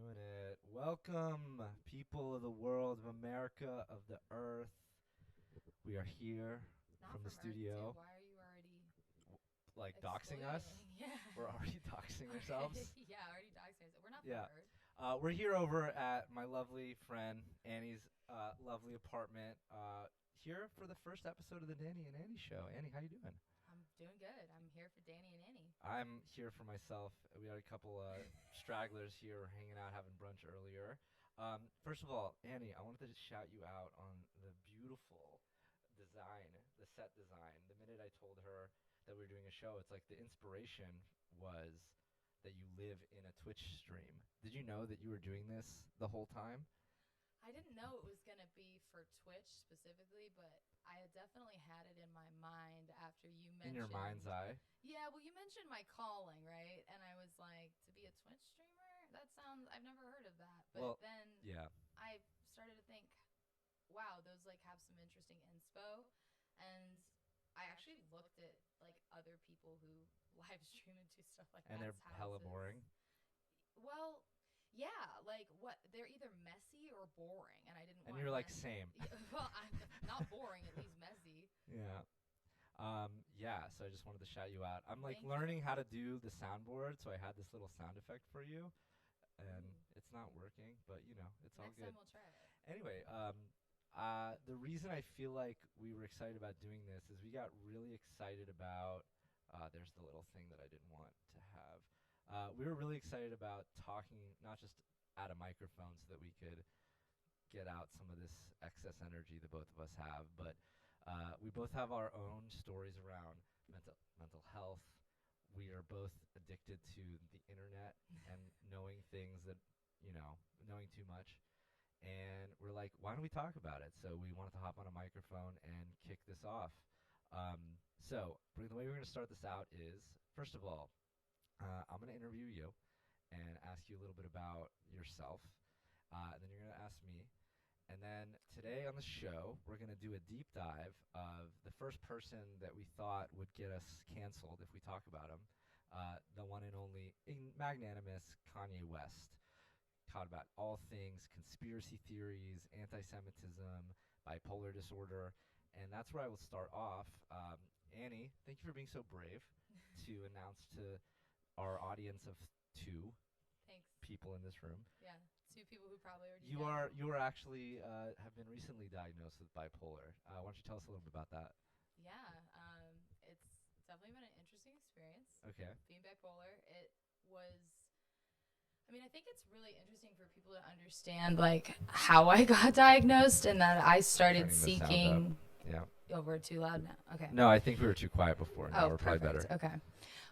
Doing it. Welcome, people of the world, of America, of the earth. We are here Not from the from Earth too. studio. Why are you already Like doxing us. excluding? Yeah. We're already doxing Already, ourselves. yeah, already doxing ourselves. We're not from Yeah. Earth. We're here over at my lovely friend Annie's lovely apartment. Here for the first episode of the Danny and Annie show. Annie, how you doing? I'm doing good. I'm here for Danny and Annie. I'm here for myself. We had a couple stragglers here hanging out having brunch earlier. First of all, Annie, I wanted to shout you out on the beautiful design, the set design. The minute I told her that we were doing a show, it's like the inspiration was that you live in a Twitch stream. Did you know that you were doing this the whole time? I didn't know it was going to be for Twitch specifically, but I had definitely had it in my mind after you In your mind's mentioned. eye? Yeah, well, you mentioned my calling, right? And I was like, to be a Twitch streamer? That sounds, I've never heard of that. But Well, then yeah. I started to think, wow, those like have some interesting inspo. And I actually looked at like other people who live stream and do stuff like And they're that's hella houses. boring. Well, yeah, like what they're either messy or boring, and I didn't And want you're like, messy. same. Yeah, well, I'm not boring, at least messy. Yeah. Yeah, so I just wanted to shout you out. I'm like Thank learning you. how to do the soundboard, so I had this little sound effect for you, and Ooh. it's not working, but it's all Next good. time we'll try it. Anyway, the reason I feel like we were excited about doing this is we got really excited about. There's the little thing that I didn't want to have. We were really excited about talking, not just at a microphone, so that we could get out some of this excess energy that both of us have, but we both have our own stories around mental health. We are both addicted to the internet and knowing things that knowing too much. And we're like, why don't we talk about it? So we wanted to hop on a microphone and kick this off. The way we're going to start this out is, first of all, I'm going to interview you and ask you a little bit about yourself. And then you're going to ask me. And then today on the show, we're going to do a deep dive of the first person that we thought would get us canceled if we talk about him, the one and only magnanimous Kanye West. Taught about all things conspiracy theories, anti Semitism, bipolar disorder. And that's where I will start off. Annie, thank you for being so brave to announce to our audience of two Thanks. people in this room. Yeah, two people who probably already You know. are you are actually have been recently diagnosed with bipolar. Why don't you tell us a little bit about that? Yeah, it's definitely been an interesting experience Okay. being bipolar. It was. I mean, I think it's really interesting for people to understand like how I got diagnosed and that I started Turning the sound up. seeking. Yeah. Oh, we're too loud now. Okay. No, I think we were too quiet before. Now Oh, we're probably perfect. better. Okay.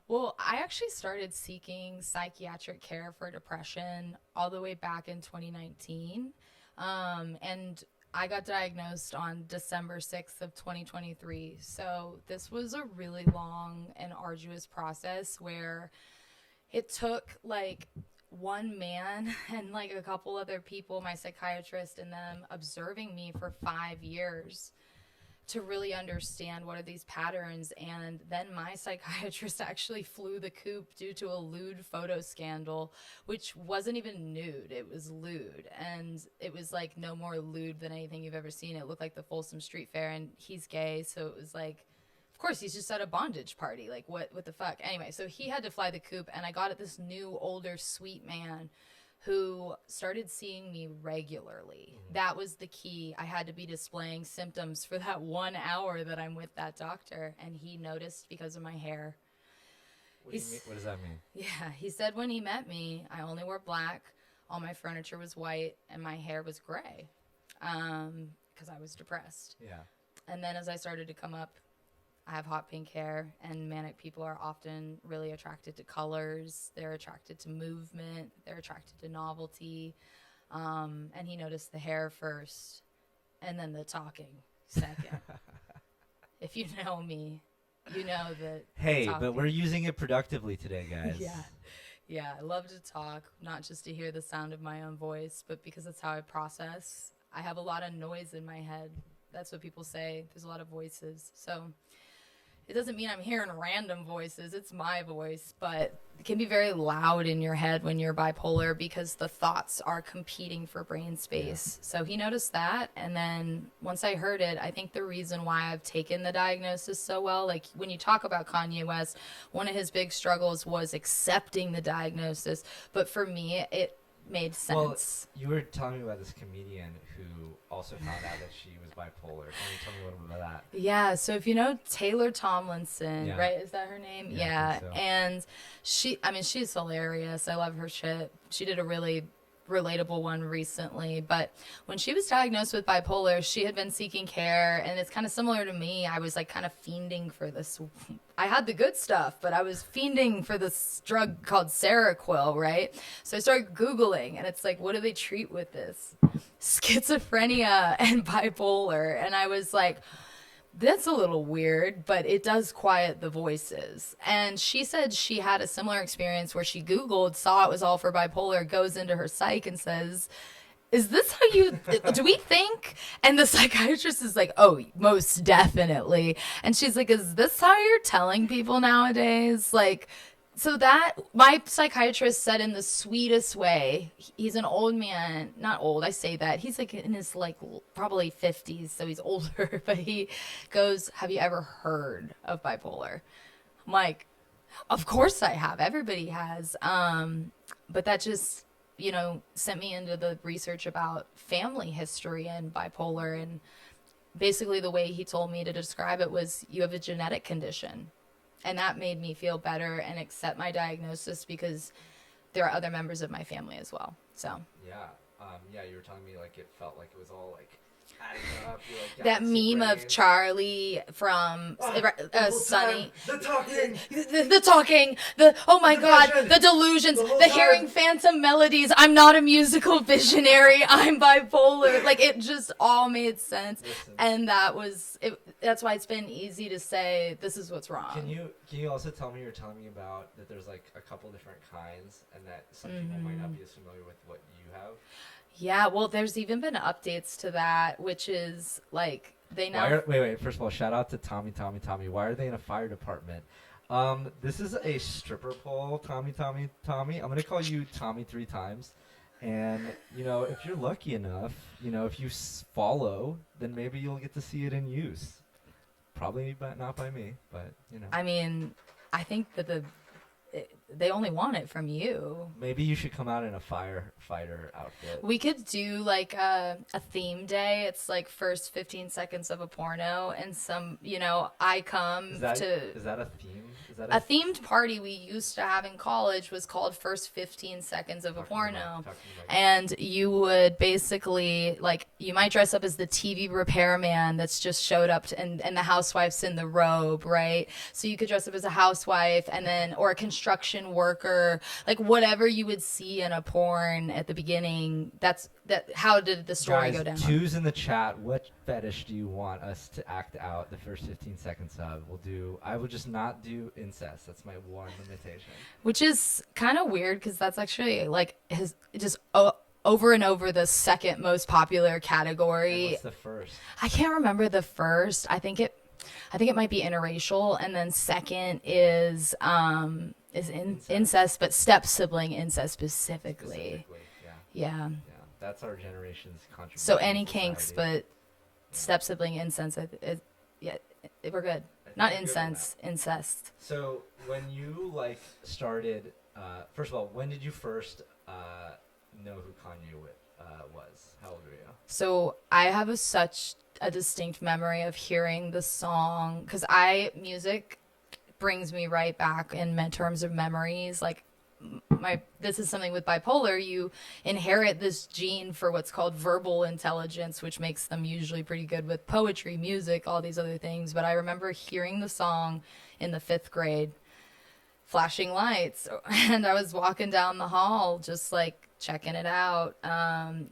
Well, I actually started seeking psychiatric care for depression all the way back in 2019. And I got diagnosed on December 6th of 2023. So this was a really long and arduous process where it took like one man and like a couple other people, my psychiatrist and them, observing me for 5 years to really understand what are these patterns. And then my psychiatrist actually flew the coop due to a lewd photo scandal, which wasn't even nude, it was lewd. And it was like no more lewd than anything you've ever seen. It looked like the Folsom Street Fair, and he's gay, so it was like, of course he's just at a bondage party, like what the fuck. Anyway, so he had to fly the coop, and I got at this new older sweet man who started seeing me regularly. That was the key. I had to be displaying symptoms for that 1 hour that I'm with that doctor, and he noticed because of my hair. What do you mean? What does that mean? Yeah, he said when he met me, I only wore black, all my furniture was white, and my hair was gray because I was depressed. Yeah. And then as I started to come up, I have hot pink hair, and manic people are often really attracted to colors. They're attracted to movement. They're attracted to novelty. And he noticed the hair first, and then the talking second. If you know me, you know that. Hey, talking. but we're using it productively today, guys. Yeah. Yeah, I love to talk, not just to hear the sound of my own voice, but because that's how I process. I have a lot of noise in my head. That's what people say. There's a lot of voices. So it doesn't mean I'm hearing random voices. It's my voice, but it can be very loud in your head when you're bipolar because the thoughts are competing for brain Yeah. space. So he noticed that. And then once I heard it, I think the reason why I've taken the diagnosis so well, like when you talk about Kanye West, one of his big struggles was accepting the diagnosis. But for me, it made Well, sense. you were telling me about this comedian who also found out that she was bipolar. Can you tell me a little bit about that? Yeah, so if you know Taylor Tomlinson, Yeah. right? Is that her name? Yeah, I Yeah. think so. And I mean, she's hilarious. I love her shit. She did a really relatable one recently, but when she was diagnosed with bipolar, she had been seeking care, and it's kind of similar to me. I was like kind of fiending for this. I had the good stuff, but I was fiending for this drug called Seroquel, right? So I started Googling, and it's like, what do they treat with this? Schizophrenia and bipolar. And I was like, that's a little weird, but it does quiet the voices. And she said she had a similar experience where she Googled, saw it was all for bipolar, goes into her psych and says, is this how you do we think? And the psychiatrist is like, oh, most definitely. And she's like, is this how you're telling people nowadays? Like, so that my psychiatrist said in the sweetest way, he's an old man, not old, I say that, he's like in his like probably 50s, so he's older, but he goes, have you ever heard of bipolar? I'm like, of course I have, everybody has. But that just, sent me into the research about family history and bipolar. And basically the way he told me to describe it was, you have a genetic condition. And that made me feel better and accept my diagnosis because there are other members of my family as well. So Yeah. Yeah, you were telling me like it felt like it was all like adding up. You're like that galaxy meme of brain. Charlie from The whole Sunny, time, the talking. the talking, the oh my The god, vision. the delusions, The whole the time. hearing phantom melodies. I'm not a musical visionary. I'm bipolar. Like it just all made sense, Listen. and that was it. That's why it's been easy to say this is what's wrong. Can you also tell me you're telling me about that there's like a couple different kinds and that some people might not be as familiar with what you have? Yeah, well, there's even been updates to that, which is like they now. Wait. First of all, shout out to Tommy. Why are they in a fire department? This is a stripper pole, Tommy. I'm gonna call you Tommy 3 times, and if you're lucky enough, if you follow, then maybe you'll get to see it in use. Probably, but not by me. But I mean, I think that they only want it from you. maybe you should come out in a firefighter outfit. We could do like a theme day. It's like first 15 seconds of a porno, and I come Is to that a theme? Is that a themed party we used to have in college was called First 15 Seconds of a Porno. Talking about- And you would basically, like, you might dress up as the TV repairman that's just showed up, and the housewife's in the robe, right? So you could dress up as a housewife or a construction worker, like whatever you would see in a porn at the beginning. How did the story Guys, go down? choose in the chat what fetish do you want us to act out the first 15 seconds of. I will just not do incest. That's my one limitation. Which is kind of weird because that's actually like over and over the second most popular And category. what's the first? I can't remember the first. I think it might be interracial, and then second is incest, but step sibling incest specifically. Yeah. Yeah. That's our generation's contribution. So to any kinks, society. but step sibling incest. Yeah, we're good. I think Not we're good with incense, incest. So when you started, first of all, when did you first know who Kanye was? How old were you? So I have such a distinct memory of hearing the song because music brings me right back in terms of memories. Like this is something with bipolar. You inherit this gene for what's called verbal intelligence, which makes them usually pretty good with poetry, music, all these other things. But I remember hearing the song in the 5th grade, flashing lights, and I was walking down the hall just like checking it out.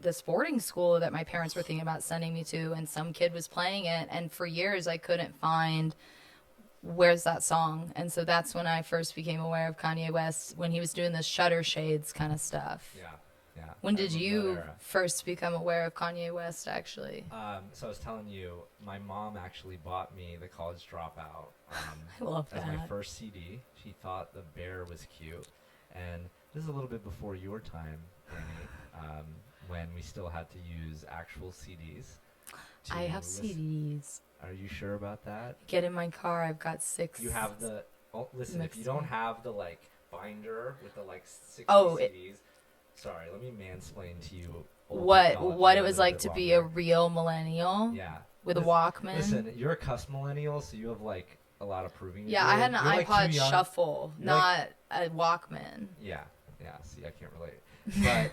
This boarding school that my parents were thinking about sending me to, and some kid was playing it, and for years I couldn't find where's that song. And so that's when I first became aware of Kanye West, when he was doing the Shutter Shades kind of stuff. Yeah. Yeah. When I did remember that you era. first become aware of Kanye West, actually? So I was telling you, my mom actually bought me The College Dropout I love as my that. first CD. She thought the bear was cute, and this is a little bit before your time, Amy, when we still had to use actual CDs to I have listen. CDs. Are you sure about that? Get in my car. I've got 6. You have the. Oh, listen, if you mixed don't in. have the like binder with the like 60 Oh, CDs, sorry, let me mansplain to you old what technology it a was little like bit to be a longer. real millennial Yeah. with a Listen, Walkman. listen, you're a cuss millennial, so you have like a lot of proving to Yeah, do. I had an You're, like, too iPod young. Shuffle, You're, like- not a Walkman. Yeah, yeah. See, I can't relate. But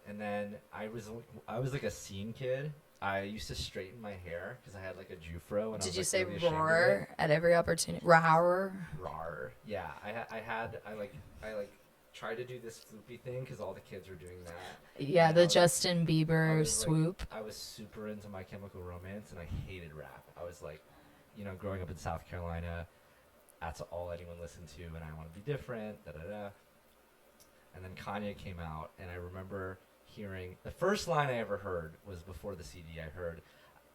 and then I was like a scene kid. I used to straighten my hair because I had like a Jufro, and I Did was you like say really ashamed of it. roar at every opportunity? Roar. Rawr. Yeah, I tried to do this floopy thing because all the kids were doing that. Yeah, And the I was- Justin I Bieber was, like, swoop. I was super into My Chemical Romance, and I hated rap. I was like, growing up in South Carolina, that's all anyone listened to, and I want to be different. Da da da. And then Kanye came out, and I remember hearing the first line I ever heard was before the CD. I heard,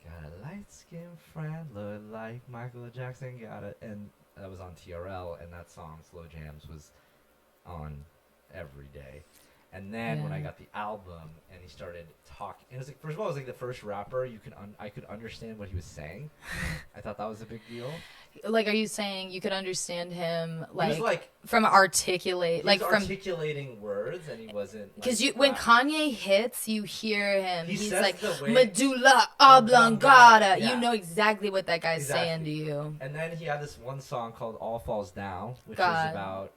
"Got a light skinned friend, look like Michael Jackson, got it," and that was on TRL, and that song Slow Jams was on every day. And then when I Yeah. got the album and he started talking, and it was like, first of all, it was like the first rapper I could understand what he was saying. I thought that was a big deal. Like, are you saying you could understand him He was like like from articulate, he like was from articulating words, and he wasn't because like, when rap- Kanye hits, you hear him. He He's says like the way- medulla Oblongata, oblongata. yeah. You know exactly what that guy's saying Exactly. to you. And then he had this one song called "All Falls Down," which God. was about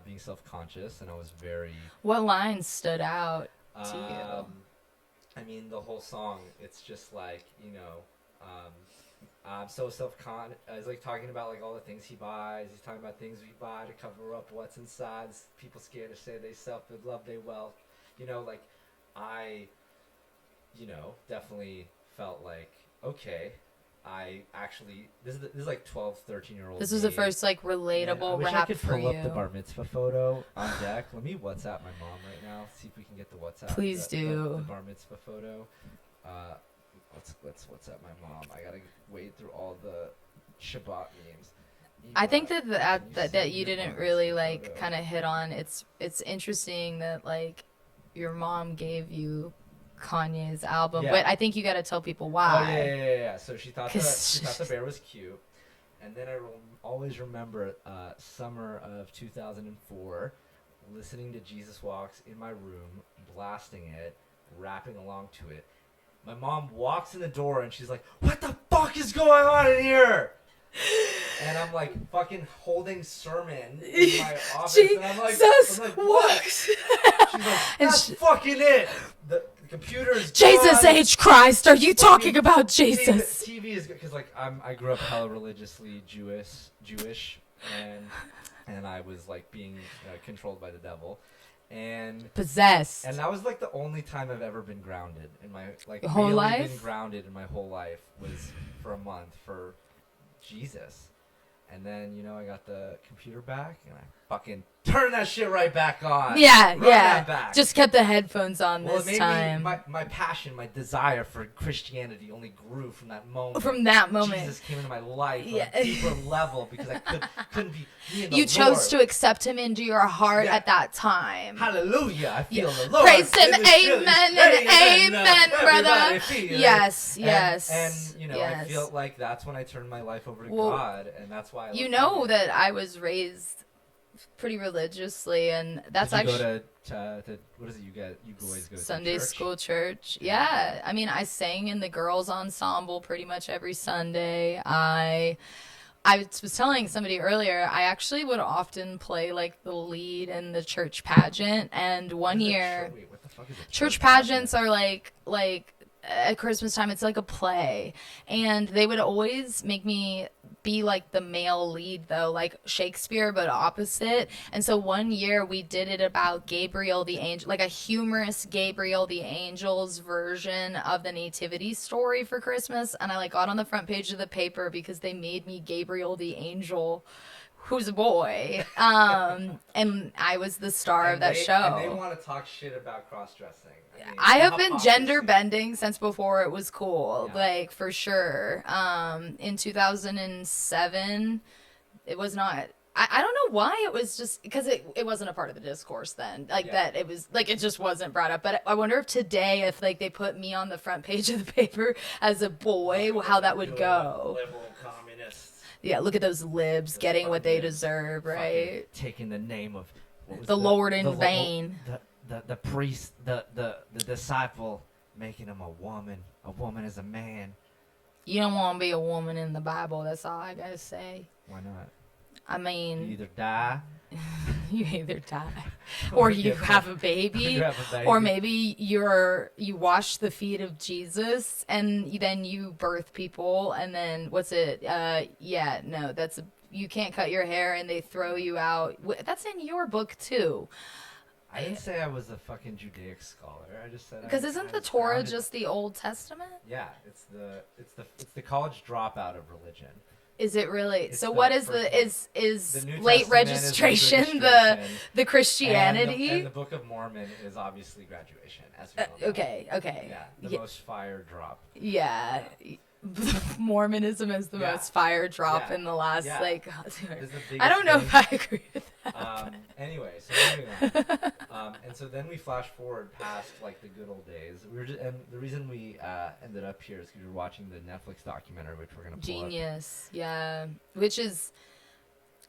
being self-conscious, and I was very. What lines stood out to you? I mean, the whole song, it's just like, I'm so self-con. He's like talking about like all the things he buys. He's talking about things we buy to cover up what's inside. People scared to say they self love they wealth. Like I, definitely felt like, okay, I actually this is like 12, 13-year-old. This was the me. first like Man, I relatable wish I rap could for pull you. up the bar mitzvah photo on deck. Let me WhatsApp my mom right now. See if we can get the WhatsApp. Please do. The bar mitzvah photo. Let's WhatsApp my mom. I gotta wade through all the Shabbat memes. I think Eva, that can that, send that me you your didn't bar really mitzvah like photo? kind of hit on. It's interesting that like your mom gave you Kanye's album, Yeah. but I think you got to tell people Oh why. yeah. So she thought 'Cause- the bear was cute, and then I always remember summer of 2004, listening to Jesus Walks in my room, blasting it, rapping along to it. My mom walks in the door and she's like, "What the fuck is going on in here?" And I'm like fucking holding sermon in my office, and I'm like, "What?" She's like, And "That's fucking it. The computer's Jesus gone. H Christ, are you Fucking talking about Jesus? TV is because like I grew up hella religiously Jewish, and I was like being controlled by the devil, and Possessed. that was like the only time I've ever been grounded in my like Your whole really life? been grounded in my whole life was for a month for Jesus. And then, I got the computer back, and I fucking turned that shit right back on. Yeah, Run yeah. that back. Just kept the headphones on Well, it this made time. me, my passion, my desire for Christianity only grew from that moment. From that moment. Jesus came into my life Yeah. on a deeper level because I couldn't be me and the You chose Lord. to accept him into your heart Yeah. at that time. Hallelujah! I feel Yeah. the Lord. Praise him, in this building. amen, and amen, brother. Everybody feel it. Yes, And- yes. And, I yes. feel like that's when I turned my life over to Well, God, and that's why I You love know Kanye. that I was raised pretty religiously, and that's Did you actually go to what is it? You boys go to Sunday church? school church. Yeah. I mean, I sang in the girls' ensemble pretty much every Sunday. I was telling somebody earlier, I actually would often play like the lead in the church pageant. And one What is a year, wait, what the fuck is a church pageants are like at Christmas time, it's like a play, and they would always make me be like the male lead though, like Shakespeare but opposite. And so one year we did it about Gabriel the angel, like a humorous Gabriel the angel's version of the nativity story for Christmas, and I like got on the front page of the paper because they made me Gabriel the angel who's a boy. And I was the star of that show. And they want to talk shit about cross-dressing. I have been gender bending since before it was cool, Yeah. like for sure. In 2007, it was not. I don't know why it was just because it wasn't a part of the discourse then, like Yeah. that it was like it just wasn't brought up. But I wonder if today, if like they put me on the front page of the paper as a boy, how that would go. Liberal communists. Yeah, look at those libs getting what they deserve, right? Taking the name of The Lord in vain. The priest, the disciple, making him a woman. A woman is a man. You don't want to be a woman in the Bible. That's all I gotta say. Why not? I mean, You either die, you either die, or you have a baby, or maybe you wash the feet of Jesus, and then you birth people, and then what's it? Yeah, no, you can't cut your hair, and they throw you out. That's in your book too. I didn't say I was a fucking Judaic scholar. I just said Because isn't the Torah just the Old Testament? Yeah, it's the college dropout of religion. Is it really? It's so the what is first is The New late Testament is registration registration. the Christianity? And the Book of Mormon is obviously graduation, as we all know. Okay. Yeah, the most fire drop. Yeah. Mormonism is the most fire drop in the last It's the I don't know biggest if I agree with that. Anyway, so moving on. And so then we flash forward past like the good old days. And the reason we ended up here is because we were watching the Netflix documentary, which we're gonna pull Genius, yeah. Which is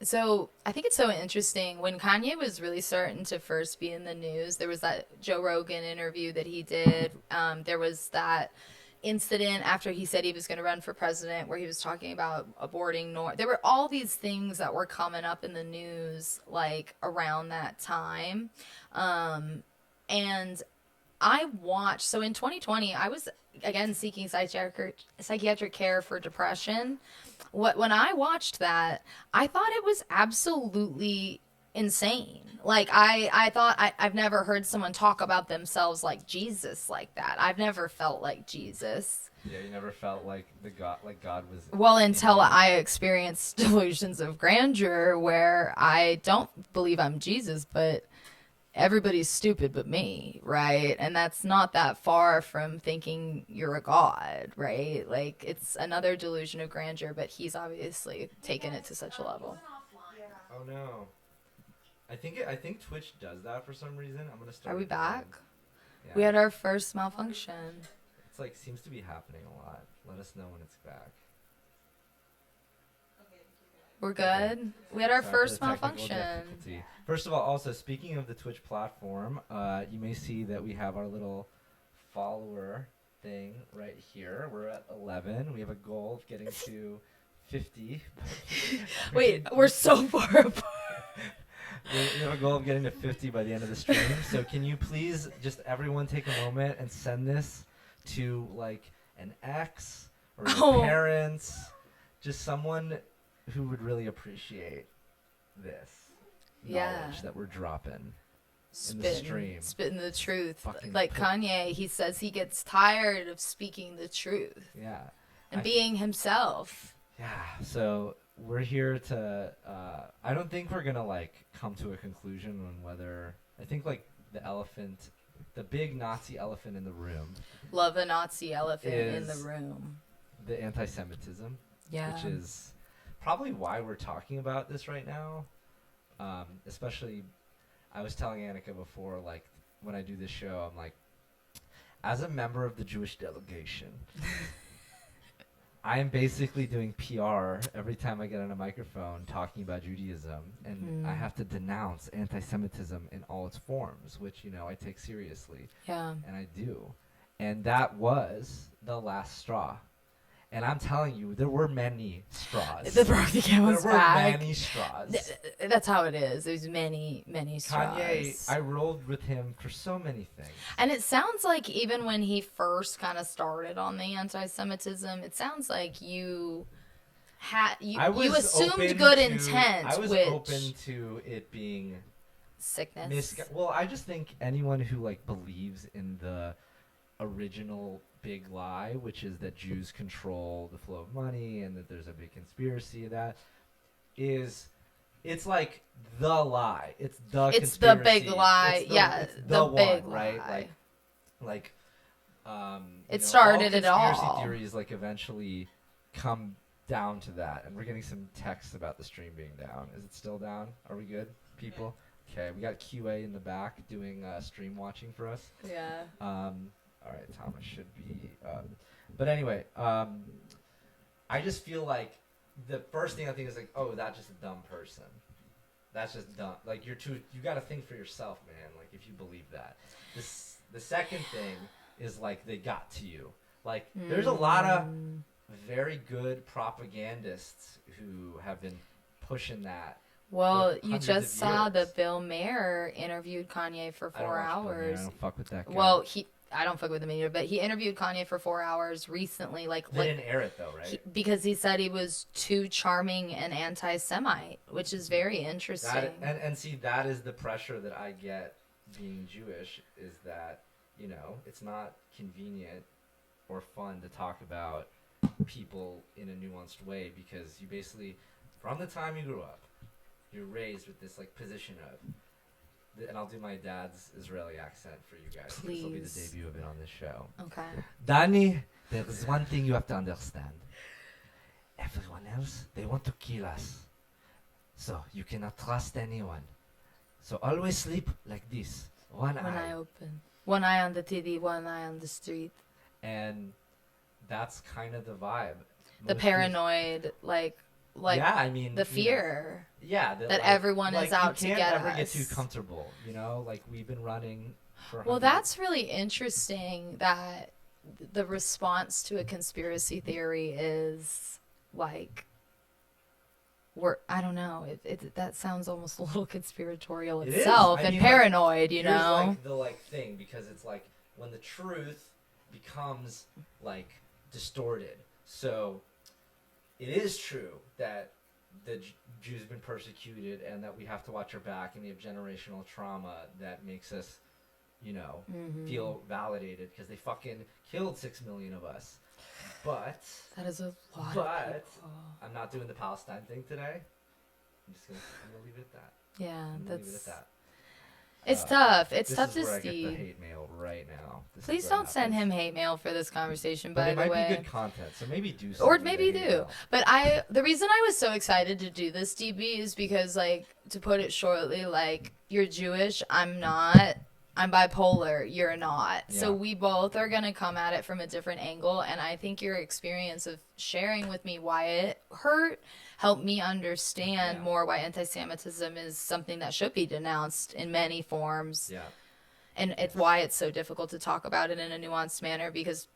so I think it's so interesting. When Kanye was really starting to first be in the news, there was that Joe Rogan interview that he did. There was that incident after he said he was going to run for president where he was talking about aborting there were all these things that were coming up in the news like around that time, and I watched. So in 2020 I was again seeking psychiatric care for depression. When I watched that, I thought it was absolutely insane. Like I thought I've never heard someone talk about themselves like Jesus like that. I've never felt like Jesus. Yeah, you never felt like God was. Well, until I experienced delusions of grandeur where I don't believe I'm Jesus, but everybody's stupid but me, right? And that's not that far from thinking you're a god, right? Like it's another delusion of grandeur, but he's obviously taken it to such a level. Oh no. I think Twitch does that for some reason. I'm gonna start. Are we back? Yeah. We had our first malfunction. It's like seems to be happening a lot. Let us know when it's back. We're good. We had our Sorry first for the technical malfunction. difficulty. First of all, also speaking of the Twitch platform, you may see that we have our little follower thing right here. We're at 11. We have a goal of getting to 50. Wait, we're so far apart. We have a goal of getting to 50 by the end of the stream. So can you please just everyone take a moment and send this to like an ex or your parents, just someone who would really appreciate this knowledge that we're dropping in the stream. Spitting the truth. Fucking like Kanye, he says he gets tired of speaking the truth. Yeah. And being himself. Yeah. So we're here to I don't think we're gonna like come to a conclusion on whether I think like the big Nazi elephant in the room. Love a Nazi elephant in the room. The anti-Semitism. Yeah. Which is probably why we're talking about this right now. Especially I was telling Annika before, like when I do this show, I'm like, as a member of the Jewish delegation, I am basically doing PR every time I get on a microphone talking about Judaism, and I have to denounce anti-Semitism in all its forms, which, you know, I take seriously. Yeah. And I do. And that was the last straw. And I'm telling you, there were many straws. The broke the camel's back. There were many straws. That's how it is. There's many, many straws. Kanye, I rolled with him for so many things. And it sounds like even when he first kind of started on the anti-Semitism, it sounds like you assumed good intent. I was open to it being sickness. Well, I just think anyone who like believes in the original big lie, which is that Jews control the flow of money and that there's a big conspiracy, that is it's like the lie. It's the It's the conspiracy. big lie. It's the, Yeah, it's the one, big right? lie. Like It all started it conspiracy all. theories like eventually come down to that. And we're getting some texts about the stream being down. Is it still down? Are we good, people? Okay, we got QA in the back doing stream watching for us. Yeah. All right, Thomas should be up. But anyway, I just feel like the first thing I think is like, oh, that's just a dumb person. That's just dumb. Like you got to think for yourself, man. Like if you believe that. The second thing is like they got to you. Like there's a lot of very good propagandists who have been pushing that. Well, you hundreds just of saw years. that Bill Maher interviewed Kanye for I don't 4 watch Bill Maher. hours. I don't fuck with that guy. Well, I don't fuck with him either, but he interviewed Kanye for 4 hours recently, they didn't air it though, right? because he said he was too charming and anti-Semite, which is very interesting. And see, that is the pressure that I get being Jewish, is that, it's not convenient or fun to talk about people in a nuanced way, because you basically, from the time you grew up, you're raised with this like position of, and I'll do my dad's Israeli accent for you guys. Please. This will be the debut of it on this show. Okay. Danny, there is one thing you have to understand. Everyone else, they want to kill us. So you cannot trust anyone. So always sleep like this. One eye open. One eye on the TV, one eye on the street. And that's kind of the vibe. The paranoid, like yeah, I mean, the fear. Yeah, that everyone is out to get us. You can't ever get too comfortable, Like we've been running for. Well, that's really interesting that the response to a conspiracy theory is like, I don't know. That sounds almost a little conspiratorial itself and paranoid, here's like the thing, because it's like when the truth becomes like distorted. So it is true that the Jews have been persecuted and that we have to watch our back, and we have generational trauma that makes us, feel validated because they fucking killed 6 million of us. But that is a lot. But I'm not doing the Palestine thing today. I'm gonna leave it at that. Yeah, leave it at that. It's tough. It's tough to This is where I see. get the hate mail right now. Please don't send him hate mail for this conversation. But by the way, it might be good content, so maybe do. Or maybe do. But the reason I was so excited to do this, DB, is because, like, to put it shortly, like, you're Jewish, I'm not. I'm bipolar, you're not. Yeah. So we both are going to come at it from a different angle. And I think your experience of sharing with me why it hurt helped me understand more why anti-Semitism is something that should be denounced in many forms. Yeah. And it's why it's so difficult to talk about it in a nuanced manner, because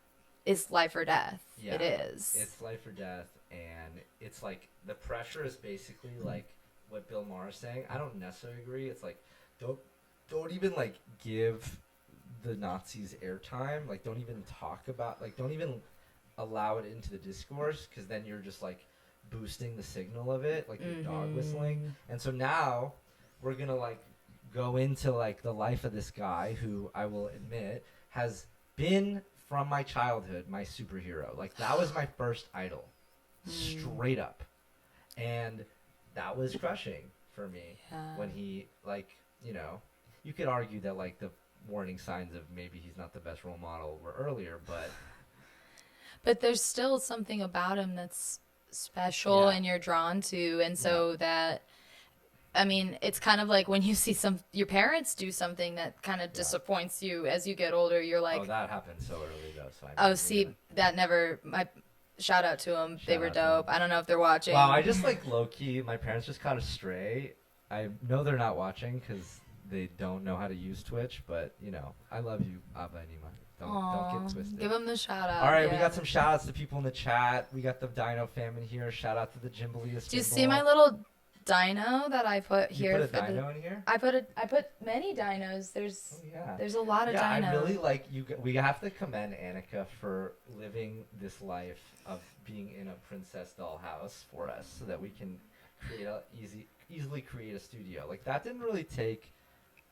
it's life or death. Yeah. It is. It's life or death. And it's like the pressure is basically like what Bill Maher is saying. I don't necessarily agree. It's like, don't even like give the Nazis airtime. Like don't even talk about, like don't even allow it into the discourse, because then you're just like boosting the signal of it, like you're dog whistling. And so now we're gonna like go into like the life of this guy who, I will admit, has been from my childhood my superhero. Like that was my first idol, straight up. And that was crushing for me when he, like, you could argue that like the warning signs of maybe he's not the best role model were earlier, but there's still something about him that's special and you're drawn to. And so that, I mean, it's kind of like when you see your parents do something that kind of disappoints you as you get older, you're like, oh, that happened so early though. So that never, shout out to them. They were dope. I don't know if they're watching. Wow, I just like low key, my parents just caught a stray. I know they're not watching because they don't know how to use Twitch, but I love you, Abba and Ima. Don't get twisted. Give them the shout out. All right, we got some shout outs to people in the chat. We got the Dino fam in here. Shout out to the Jimbleest. Do you see my little dino that I put here? You put a dino in here? I put many dinos. There's a lot of dinos. I really like you. We have to commend Annika for living this life of being in a princess dollhouse for us, so that we can easily create a studio. Like that didn't really take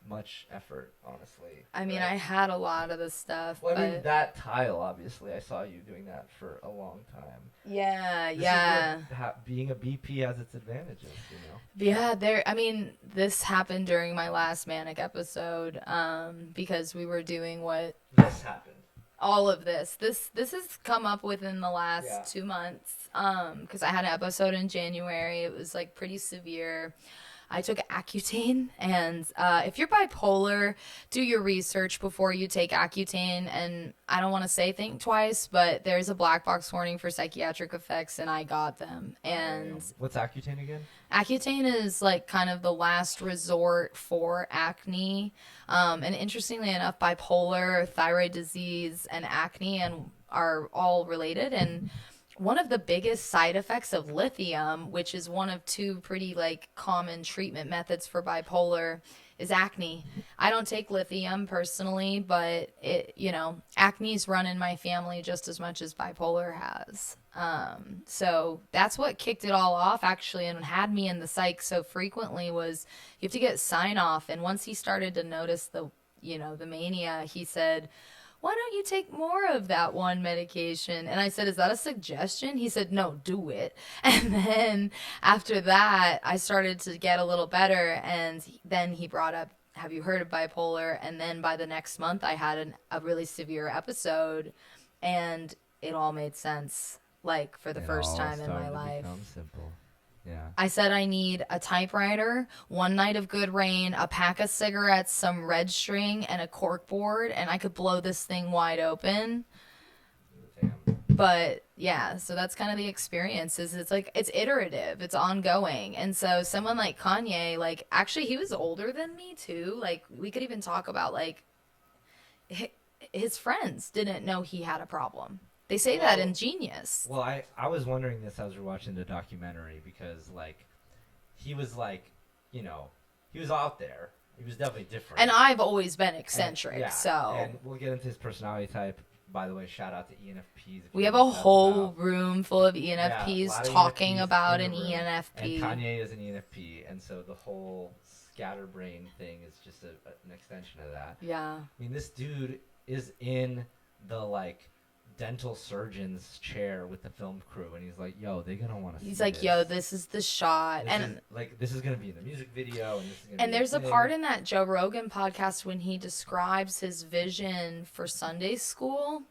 much effort, honestly. I mean, right? I had a lot of the stuff, Well, I mean, but that tile, obviously, I saw you doing that for a long time. yeah, This yeah. is what being a BP has its advantages, you know? Yeah, I mean, this happened during my last manic episode, because we were doing what This happened. all of this has come up within the last Yeah. 2 months, because I had an episode in January. It was like pretty severe. I took Accutane, and if you're bipolar, do your research before you take Accutane. And I don't want to say think twice, but there's a black box warning for psychiatric effects, and I got them. And What's Accutane again? Accutane is like kind of the last resort for acne. And interestingly enough, bipolar, thyroid disease, and acne are all related. And one of the biggest side effects of lithium, which is one of two pretty like common treatment methods for bipolar, is acne. I don't take lithium personally, but acne's run in my family just as much as bipolar has. So that's what kicked it all off, actually, and had me in the psych so frequently was you have to get sign off. And once he started to notice the mania, he said, why don't you take more of that one medication? And I said, is that a suggestion? He said, no, do it. And then after that, I started to get a little better. And then he brought up, have you heard of bipolar? And then by the next month, I had a really severe episode, and it all made sense, like for the first time in my life. Simple. Yeah. I said I need a typewriter, one night of good rain, a pack of cigarettes, some red string, and a cork board, and I could blow this thing wide open. Damn. But yeah, so that's kind of the experience. It's like it's iterative, it's ongoing. And so someone like Kanye, like actually he was older than me too. Like we could even talk about like his friends didn't know he had a problem. They say that in Genius. Well, I was wondering this as we were watching the documentary because, like, he was, like, he was out there. He was definitely different. And I've always been eccentric, And we'll get into his personality type. By the way, shout out to ENFPs. We have a whole room full of ENFPs talking about an ENFP. And Kanye is an ENFP, and so the whole scatterbrain thing is just an extension of that. Yeah. I mean, this dude is in the, like, dental surgeon's chair with the film crew, and he's like, yo, they're gonna want to see He's like, this. yo, this is the shot. This is gonna be in the music video, and this is gonna and be there's a part in that Joe Rogan podcast when he describes his vision for Sunday school,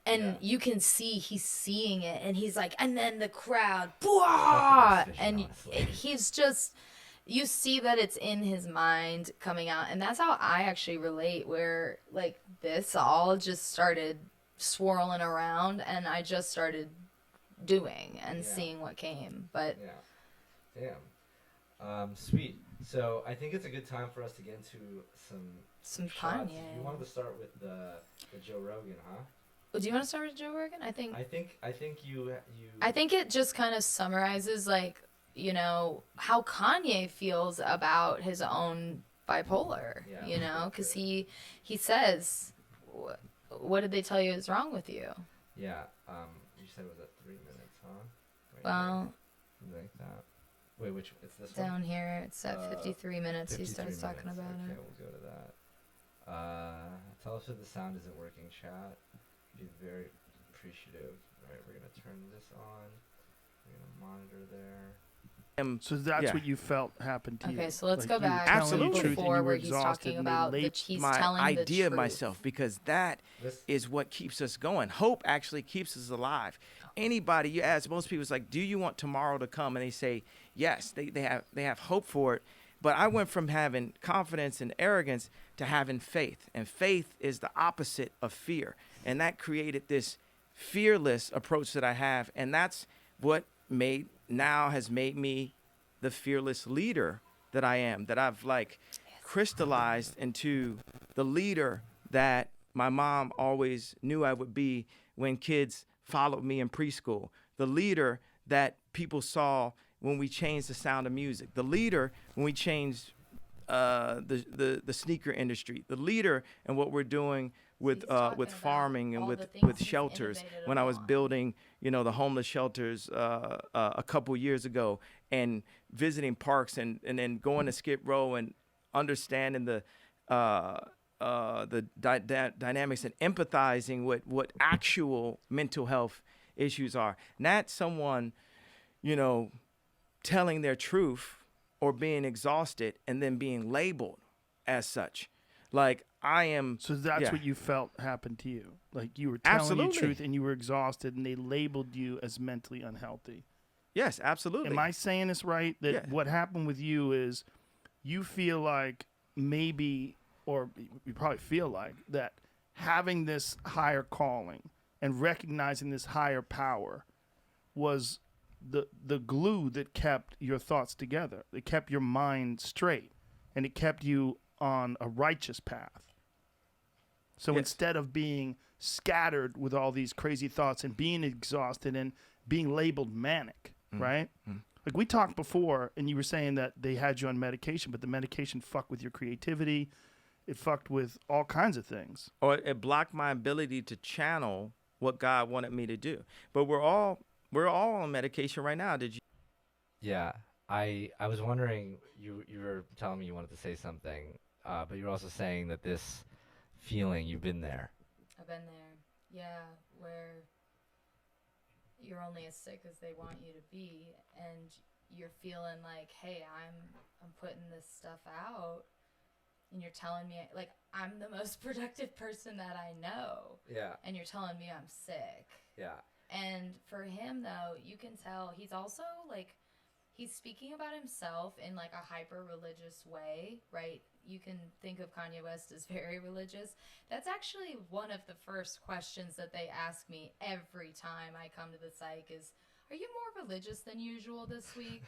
and you can see he's seeing it, and he's like, and then the crowd, blah! And he's just, you see that it's in his mind coming out, and that's how I actually relate, where like this all just started swirling around, and I just started doing and seeing what came. But sweet. So I think it's a good time for us to get into some shots. Kanye. You wanted to start with the Joe Rogan, huh? Do you want to start with Joe Rogan? I think you. I think it just kind of summarizes like how Kanye feels about his own bipolar. Because he says, what did they tell you is wrong with you? Yeah. You said it was at 3 minutes, huh? Like that. Wait, which it's this down one? Here it's at 53 minutes. He starts talking about it. Okay, we'll go to that. Tell us if the sound isn't working, chat. Be very appreciative. All right, we're gonna turn this on. We're gonna monitor there. So that's what you felt happened to you. Okay, so let's go back. Absolutely. Before where he's talking about he's my telling idea the of truth. myself, because that is what keeps us going. Hope actually keeps us alive. Anybody you ask, most people, it's like, do you want tomorrow to come? And they say yes. They have hope for it. But I went from having confidence and arrogance to having faith, and faith is the opposite of fear, and that created this fearless approach that I have, and that's what has made me the fearless leader that I am, that I've like crystallized into the leader that my mom always knew I would be when kids followed me in preschool, the leader that people saw when we changed the sound of music, the leader when we changed the sneaker industry, the leader in what we're doing with farming and with shelters. When I was building, the homeless shelters a couple years ago, and visiting parks and then going to Skid Row and understanding the dynamics and empathizing with what actual mental health issues are, not someone, telling their truth or being exhausted and then being labeled as such. Like I am. So that's what you felt happened to you. Like you were telling the truth and you were exhausted and they labeled you as mentally unhealthy. Yes, absolutely. Am I saying this right? That what happened with you is you feel like maybe, or you probably feel like that having this higher calling and recognizing this higher power was the glue that kept your thoughts together. It kept your mind straight and it kept you on a righteous path. So instead of being scattered with all these crazy thoughts and being exhausted and being labeled manic, right? Like we talked before and you were saying that they had you on medication, but the medication fucked with your creativity. It fucked with all kinds of things. Or it blocked my ability to channel what God wanted me to do. But we're all on medication right now. Did you? Yeah, I was wondering, you were telling me you wanted to say something, but you were also saying that this feeling, you've been there. I've been there, yeah, where you're only as sick as they want you to be, and you're feeling like, hey, I'm putting this stuff out, and you're telling me, like, I'm the most productive person that I know. Yeah. And you're telling me I'm sick. Yeah. And for him, though, you can tell he's also, like, he's speaking about himself in, like, a hyper-religious way, right? You can think of Kanye West as very religious. That's actually one of the first questions that they ask me every time I come to the psych is, are you more religious than usual this week?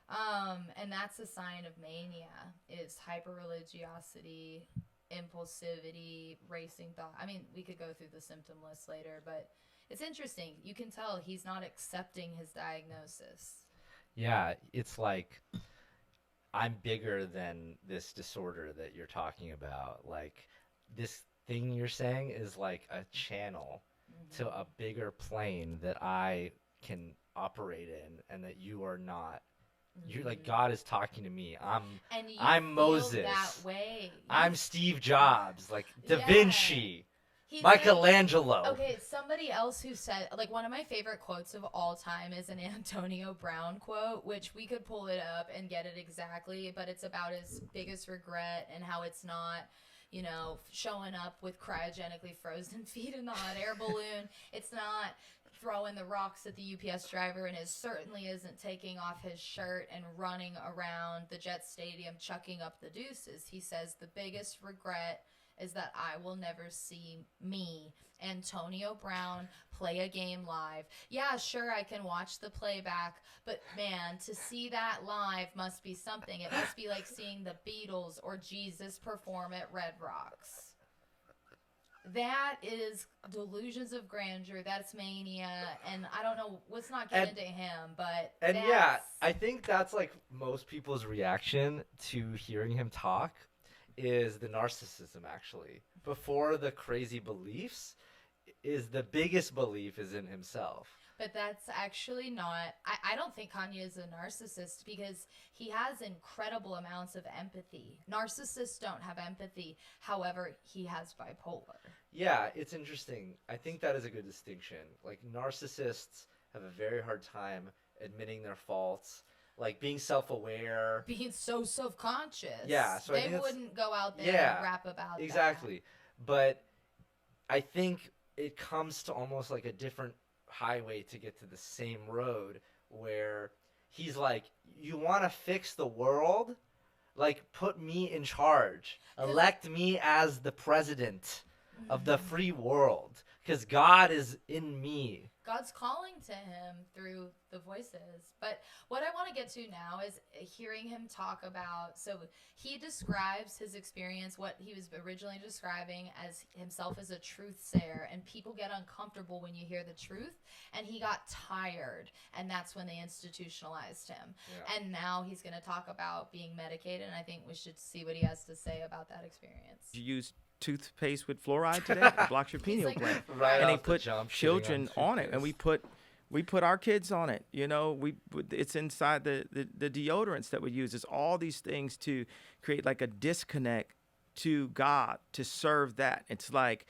And that's a sign of mania, is hyper-religiosity, impulsivity, racing thought. I mean, we could go through the symptom list later, but it's interesting. You can tell he's not accepting his diagnosis. Yeah, it's like I'm bigger than this disorder that you're talking about. Like this thing you're saying is like a channel to a bigger plane that I can operate in and that you are not. You're like, God is talking to me. I'm Moses. That way. I'm Steve Jobs, like Da Yeah. Vinci. Michelangelo. Okay, somebody else who said, like, one of my favorite quotes of all time is an Antonio Brown quote, which we could pull it up and get it exactly, but it's about his biggest regret and how it's not, showing up with cryogenically frozen feet in the hot air balloon. It's not throwing the rocks at the UPS driver, and it certainly isn't taking off his shirt and running around the Jet Stadium chucking up the deuces. He says the biggest regret is that I will never see me, Antonio Brown, play a game live. Yeah, sure, I can watch the playback, but man, to see that live must be something. It must be like seeing the Beatles or Jesus perform at Red Rocks. That is delusions of grandeur. That's mania, and I don't know. Let's not get into him, but yeah, I think that's like most people's reaction to hearing him talk is the narcissism. Actually, before the crazy beliefs, is the biggest belief is in himself. But that's actually not. I don't think Kanye is a narcissist because he has incredible amounts of empathy. Narcissists don't have empathy. However, he has bipolar. Yeah, it's interesting. I think that is a good distinction. Like, narcissists have a very hard time admitting their faults, like being self-aware. Being so self-conscious. Yeah. So they wouldn't go out there and rap about that. Exactly. But I think it comes to almost like a different highway to get to the same road where he's like, you want to fix the world? Like, put me in charge. Elect me as the president of the free world because God is in me. God's calling to him through the voices. But what I want to get to now is hearing him talk about, so he describes his experience, what he was originally describing as himself as a truth-sayer, and people get uncomfortable when you hear the truth, and he got tired, and that's when they institutionalized him. Yeah. And now he's going to talk about being medicated, and I think we should see what he has to say about that experience. You use toothpaste with fluoride today? It blocks your pineal gland. Right, and they put children on it, and we We put our kids on it. It's inside the deodorants that we use. It's all these things to create like a disconnect to God, to serve that. It's like,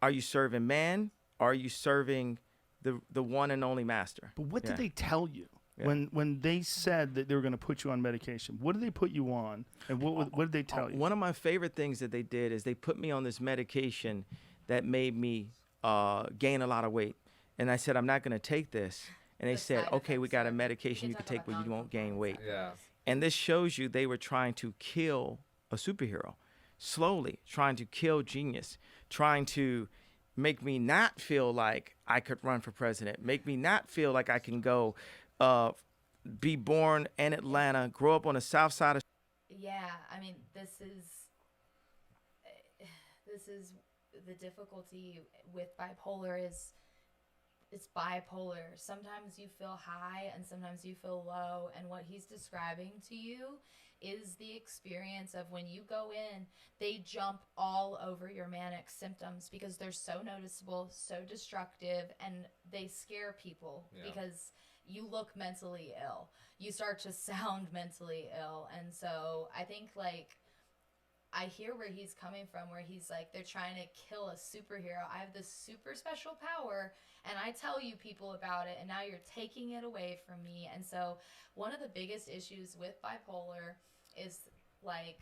are you serving man? Or are you serving the one and only master? But what did they tell you? Yeah. When they said that they were going to put you on medication, what did they put you on, and what did they tell you? One of my favorite things that they did is they put me on this medication that made me gain a lot of weight. And I said, I'm not going to take this. And they said, okay, we got a medication you can take where you won't gain weight. Yeah. And this shows you they were trying to kill a superhero, slowly trying to kill genius, trying to make me not feel like I could run for president, make me not feel like I can go be born in Atlanta, grow up on the south side of. Yeah, I mean, this is the difficulty with bipolar is it's bipolar. Sometimes you feel high and sometimes you feel low, and what he's describing to you is the experience of when you go in, they jump all over your manic symptoms because they're so noticeable, so destructive, and they scare people because you look mentally ill. You start to sound mentally ill. And so I think, like, I hear where he's coming from, where he's like, they're trying to kill a superhero. I have this super special power, and I tell you people about it, and now you're taking it away from me. And so one of the biggest issues with bipolar is, like,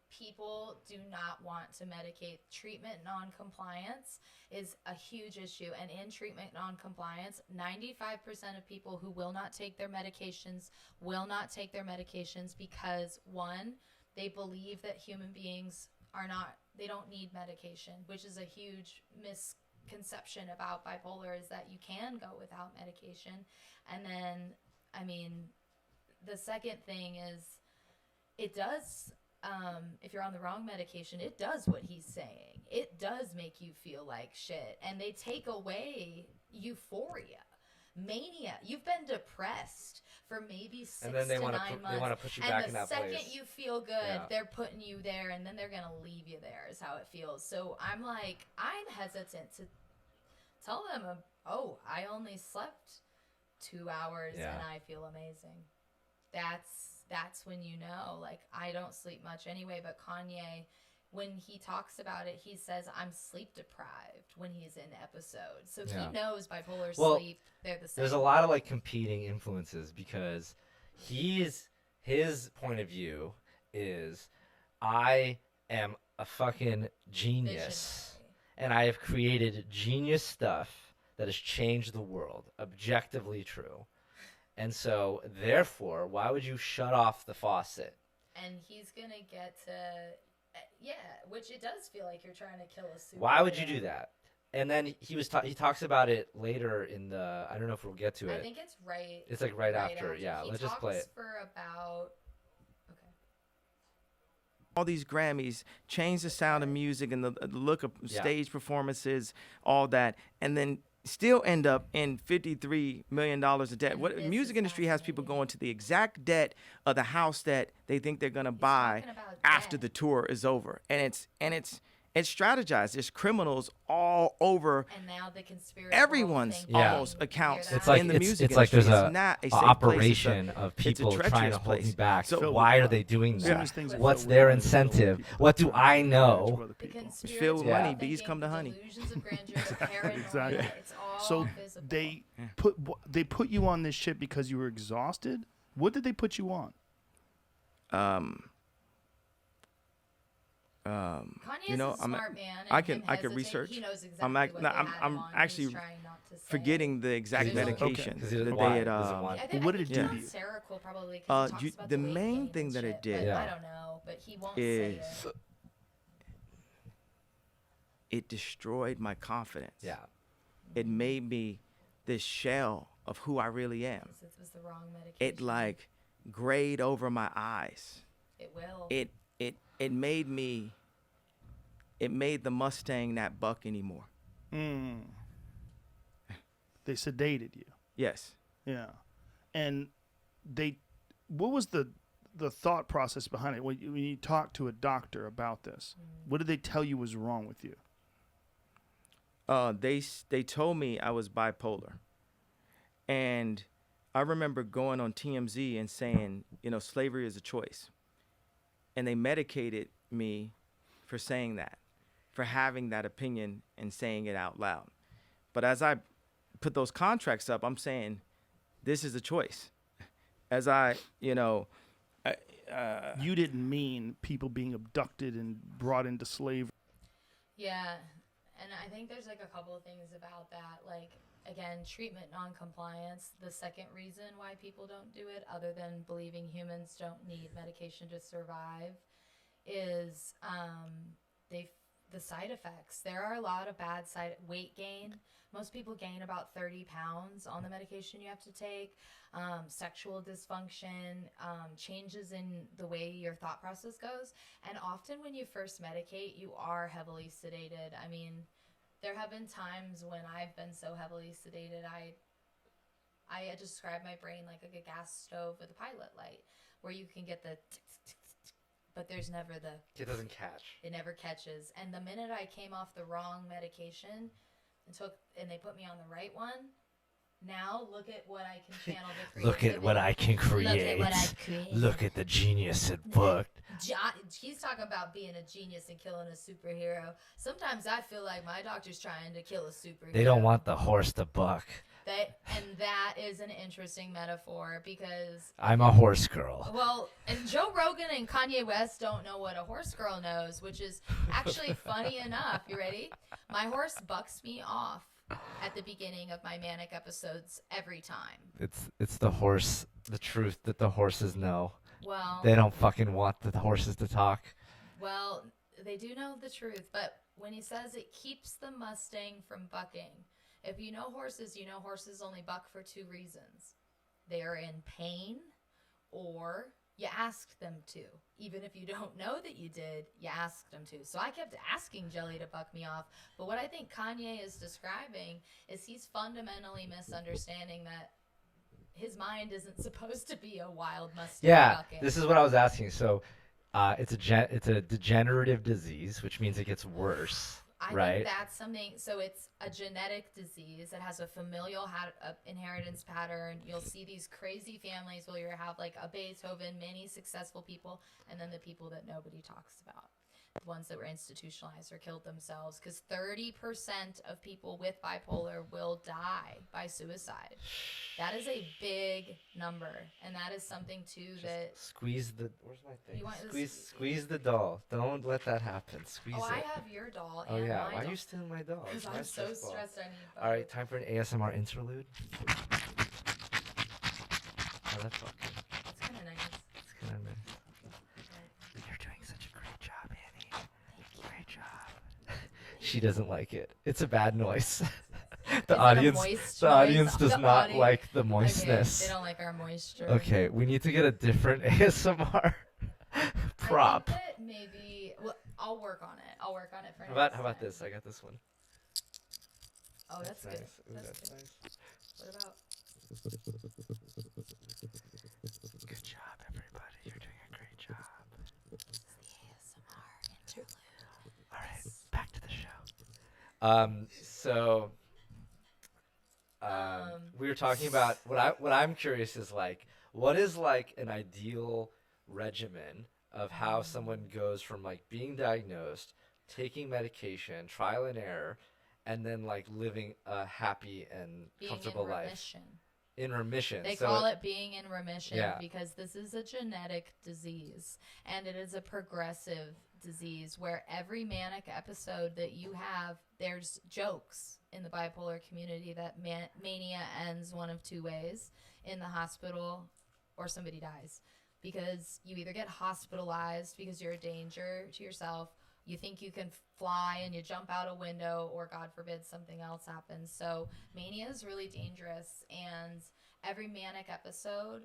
people do not want to medicate. Treatment non-compliance is a huge issue. And in treatment non-compliance, 95% of people who will not take their medications will not take their medications because, one, they believe that human beings they don't need medication, which is a huge misconception about bipolar, is that you can go without medication. And then, I mean, the second thing is it does, if you're on the wrong medication, it does what he's saying. It does make you feel like shit. And they take away euphoria, mania. You've been depressed for maybe 6 And then they to want 9 months. They want to put you back in And that the second place. you feel good, they're putting you there, and then they're going to leave you there is how it feels. So I'm hesitant to tell them, I only slept 2 hours and I feel amazing. That's when you know, like, I don't sleep much anyway, but Kanye, when he talks about it, he says, I'm sleep deprived when he's in episodes. So he knows bipolar sleep, they're the same. There's a lot of, like, competing influences because his point of view is, I am a fucking genius. Visionary. And I have created genius stuff that has changed the world. Objectively true. And so, therefore, why would you shut off the faucet? And he's going to get to, which it does feel like you're trying to kill a superhero. Why would you do that? And then he talks about it later in the, I don't know if we'll get to it. I think it's right. It's like right after. Yeah, let's just play it. He talks for about, all these Grammys, change the sound of music and the look of stage performances, all that, and then still end up in $53 million of debt. What music industry has people going to the exact debt of the house that they think they're gonna buy after the tour is over, and it's strategized. There's criminals all over and now the conspiracy everyone's almost accounts it's like, in the music it's like industry. there's It's not a safe operation place. of people trying to hold me back. So why why are they doing that? Yeah. What's their incentive? What do I know? The conspiracy Filled with money, thinking, bees come to honey. Delusions of grandeur, paranoia, Exactly. it's all So visible. they put you on this shit because you were exhausted. What did they put you on? Kanye's you know, a smart man. I and can him I can hesitate, research. He knows exactly I'm what they had him I'm on. actually He's trying not to say forgetting the exact He doesn't- medication okay. 'Cause he that doesn't they want- had. doesn't want- I think, what did it do it's to on you? Seroquel probably, 'cause he talks about the weight main gain thing and that it shit, did but Yeah. I don't know, but he won't is say it. it destroyed my confidence. Yeah. It made me this shell of who I really am. It was the wrong medication. It like grayed over my eyes. It will. It made me. It made the Mustang not buck anymore. They sedated you. Yes. Yeah, and what was the thought process behind it when you talked to a doctor about this? What did they tell you was wrong with you? They told me I was bipolar, And I remember going on TMZ and saying, slavery is a choice. And they medicated me for saying that, for having that opinion and saying it out loud. But as I put those contracts up, I'm saying this is a choice. As you didn't mean people being abducted and brought into slavery. Yeah, and I think there's like a couple of things about that. Like, again, treatment non-compliance. The second reason why people don't do it, other than believing humans don't need medication to survive, is the side effects. There are a lot of bad weight gain. Most people gain about 30 pounds on the medication you have to take. Sexual dysfunction, changes in the way your thought process goes. And often when you first medicate, you are heavily sedated. I mean, there have been times when I've been so heavily sedated, I describe my brain like a gas stove with a pilot light, where you can get the tick, tick, tick, but there's never the... It doesn't catch. It never catches. And the minute I came off the wrong medication and they put me on the right one, now look at what I can channel the Look at what I can create. Look at what I create. Look at the genius at work. He's talking about being a genius and killing a superhero. Sometimes I feel like my doctor's trying to kill a superhero. They don't want the horse to buck. And that is an interesting metaphor, because I'm a horse girl. Well, and Joe Rogan and Kanye West don't know what a horse girl knows, which is actually funny enough. You ready? My horse bucks me off at the beginning of my manic episodes every time. It's the horse, the truth that the horses know. Well, they don't fucking want the horses to talk. Well, they do know the truth, but when he says it keeps the Mustang from bucking, if you know horses, you know horses only buck for two reasons. They are in pain, or you asked them to. Even if you don't know that you did, you asked them to. So I kept asking Jelly to buck me off. But what I think Kanye is describing is he's fundamentally misunderstanding that his mind isn't supposed to be a wild Mustang bucking. This is what I was asking. So it's a degenerative disease, which means it gets worse. I think that's something. So it's a genetic disease. It has a familial inheritance pattern. You'll see these crazy families where you have like a Beethoven, many successful people, and then the people that nobody talks about, the ones that were institutionalized or killed themselves. Because 30% of people with bipolar will die by suicide. That is a big number, and that is something too that squeeze the. Where's my thing? Squeeze the doll. Don't let that happen. Squeeze it. I have your doll. Oh and yeah. my Why doll. are you stealing my doll? Because I'm so stressed. I need both. All right, time for an ASMR interlude. Oh, that's fucking. It's kind of nice. It's kind of nice. You're doing such a great job, Annie. Thank you. Great job. She doesn't like it. It's a bad noise. The Is audience does not like the moistness. Okay, they don't like our moisture. Okay, we need to get a different ASMR prop. I think that maybe I'll work on it. I'll work on it for How about this? I got this one. Oh, that's good. Nice. Ooh, that's nice. What about? Good job, everybody. You're doing a great job. The ASMR interlude. All right, back to the show. So we were talking about what I'm curious is like, what is like an ideal regimen of how someone goes from like being diagnosed, taking medication, trial and error, and then like living a happy and comfortable life. In remission. They call it being in remission because this is a genetic disease, and it is a progressive disease where every manic episode that you have, there's jokes in the bipolar community that mania ends one of two ways: in the hospital or somebody dies, because you either get hospitalized because you're a danger to yourself, you think you can fly and you jump out a window, or God forbid something else happens. So mania is really dangerous, and every manic episode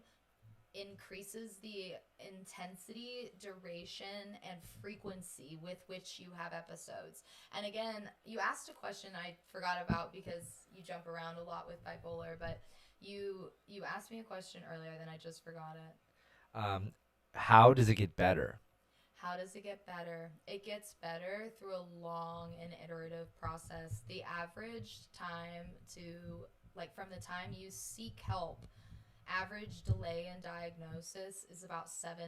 increases the intensity, duration, and frequency with which you have episodes. And again, you asked a question I forgot about because you jump around a lot with bipolar, but you asked me a question earlier, then I just forgot it. How does it get better? How does it get better? It gets better through a long and iterative process. The average time to like from the time you seek help, average delay in diagnosis is about 7.5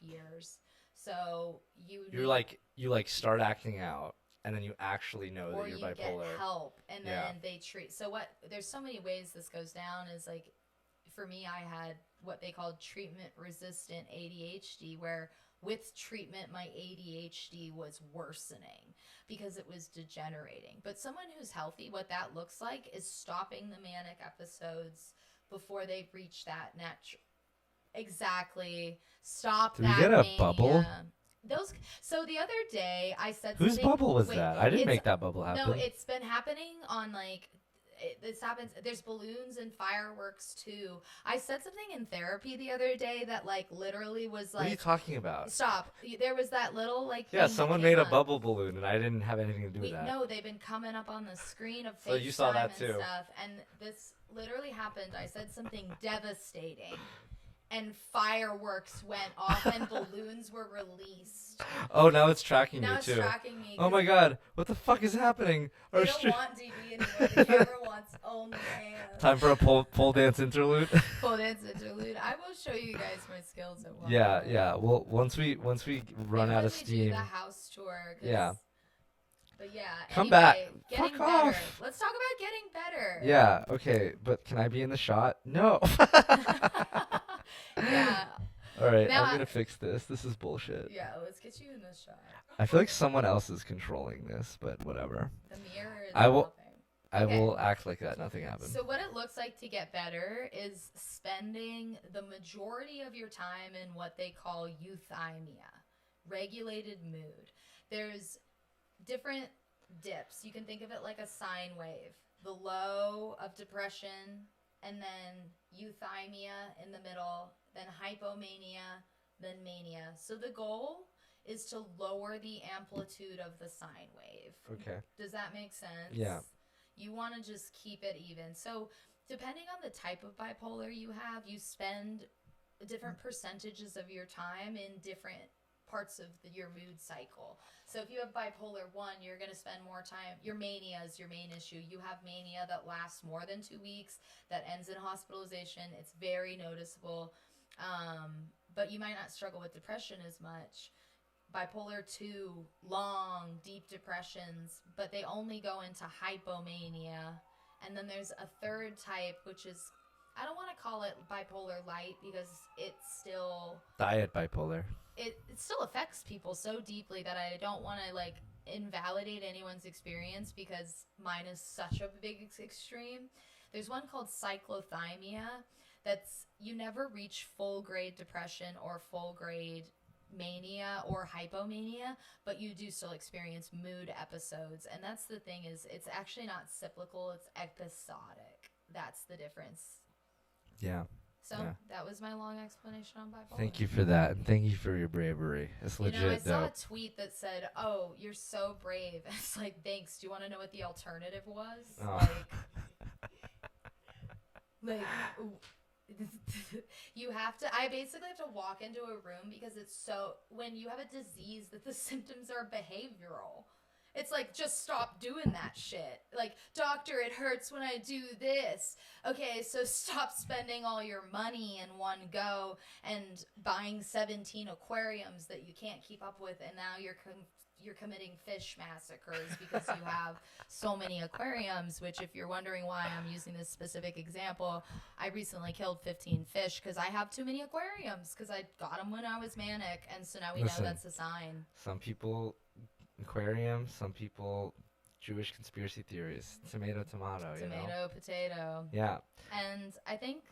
years. So you start acting out, and then you actually know or that you're you bipolar. get help, and Yeah. then they treat. So what? There's so many ways this goes down. Is like, for me, I had what they called treatment-resistant ADHD, where with treatment, my ADHD was worsening because it was degenerating. But someone who's healthy, what that looks like is stopping the manic episodes before they reach that natural. Exactly. Stop Did we that get a mania. bubble? So the other day I said Whose something. bubble was wait, that? I didn't it's- make that bubble happen. No, it's been happening on like this happens. There's balloons and fireworks too. I said something in therapy the other day that like literally was what are you like, talking about? stop. There was that little like. Yeah, thing that someone came made a up. bubble balloon, and I didn't have anything to do with that. No, they've been coming up on the screen of FaceTime So you saw that and too. stuff, and this literally happened. I said something devastating, and fireworks went off, and balloons were released. Oh, now it's tracking Now me it's too. tracking me. Oh my god, what the fuck is happening? They Our don't stre- want DB anymore. The camera wants only hands. Time for a pole dance interlude. Pole dance interlude. I will show you guys my skills at one Yeah, point. yeah. Well, once we run Maybe out of when we do steam. the house tour. 'Cause- Yeah. But yeah. Come anyway, back. Getting Fuck better. off. Let's talk about getting better. Yeah, okay, but can I be in the shot? No. Yeah. All right, Now I'm gonna fix this. This is bullshit. Yeah. Let's get you in the shot. I feel like someone else is controlling this, but whatever. The mirror is I will- helping. I Okay. will act like that nothing happened. So what it looks like to get better is spending the majority of your time in what they call euthymia, regulated mood. There's different dips. You can think of it like a sine wave. The low of depression, and then euthymia in the middle, then hypomania, then mania. So the goal is to lower the amplitude of the sine wave. Okay. Does that make sense? Yeah. You want to just keep it even. So depending on the type of bipolar you have, you spend different percentages of your time in different parts of your mood cycle. So if you have bipolar 1, you're going to spend more time. Your mania is your main issue. You have mania that lasts more than 2 weeks, that ends in hospitalization. It's very noticeable. But you might not struggle with depression as much. Bipolar 2, long, deep depressions, but they only go into hypomania. And then there's a third type, which is, I don't want to call it bipolar light because it's still... Diet bipolar. It still affects people so deeply that I don't want to like invalidate anyone's experience because mine is such a big extreme. There's one called cyclothymia that's you never reach full grade depression or full grade mania or hypomania, but you do still experience mood episodes. And that's the thing is it's actually not cyclical, it's episodic. That's the difference. Yeah. So Yeah. that was my long explanation on bipolar. Thank you for that, and thank you for your bravery. It's legit, I saw though. a tweet that said, "Oh, you're so brave." It's like, thanks. Do you want to know what the alternative was? Oh. Like, you have to. I basically have to walk into a room because it's so. When you have a disease, that the symptoms are behavioral. It's like, just stop doing that shit. Like, doctor, it hurts when I do this. Okay, so stop spending all your money in one go and buying 17 aquariums that you can't keep up with, and now you're committing fish massacres because you have so many aquariums, which if you're wondering why I'm using this specific example, I recently killed 15 fish because I have too many aquariums because I got them when I was manic, and so now we Listen. know that's a sign. Some people aquarium, some people Jewish conspiracy theories. Tomato, tomato, you know? Tomato, potato. Yeah. And I think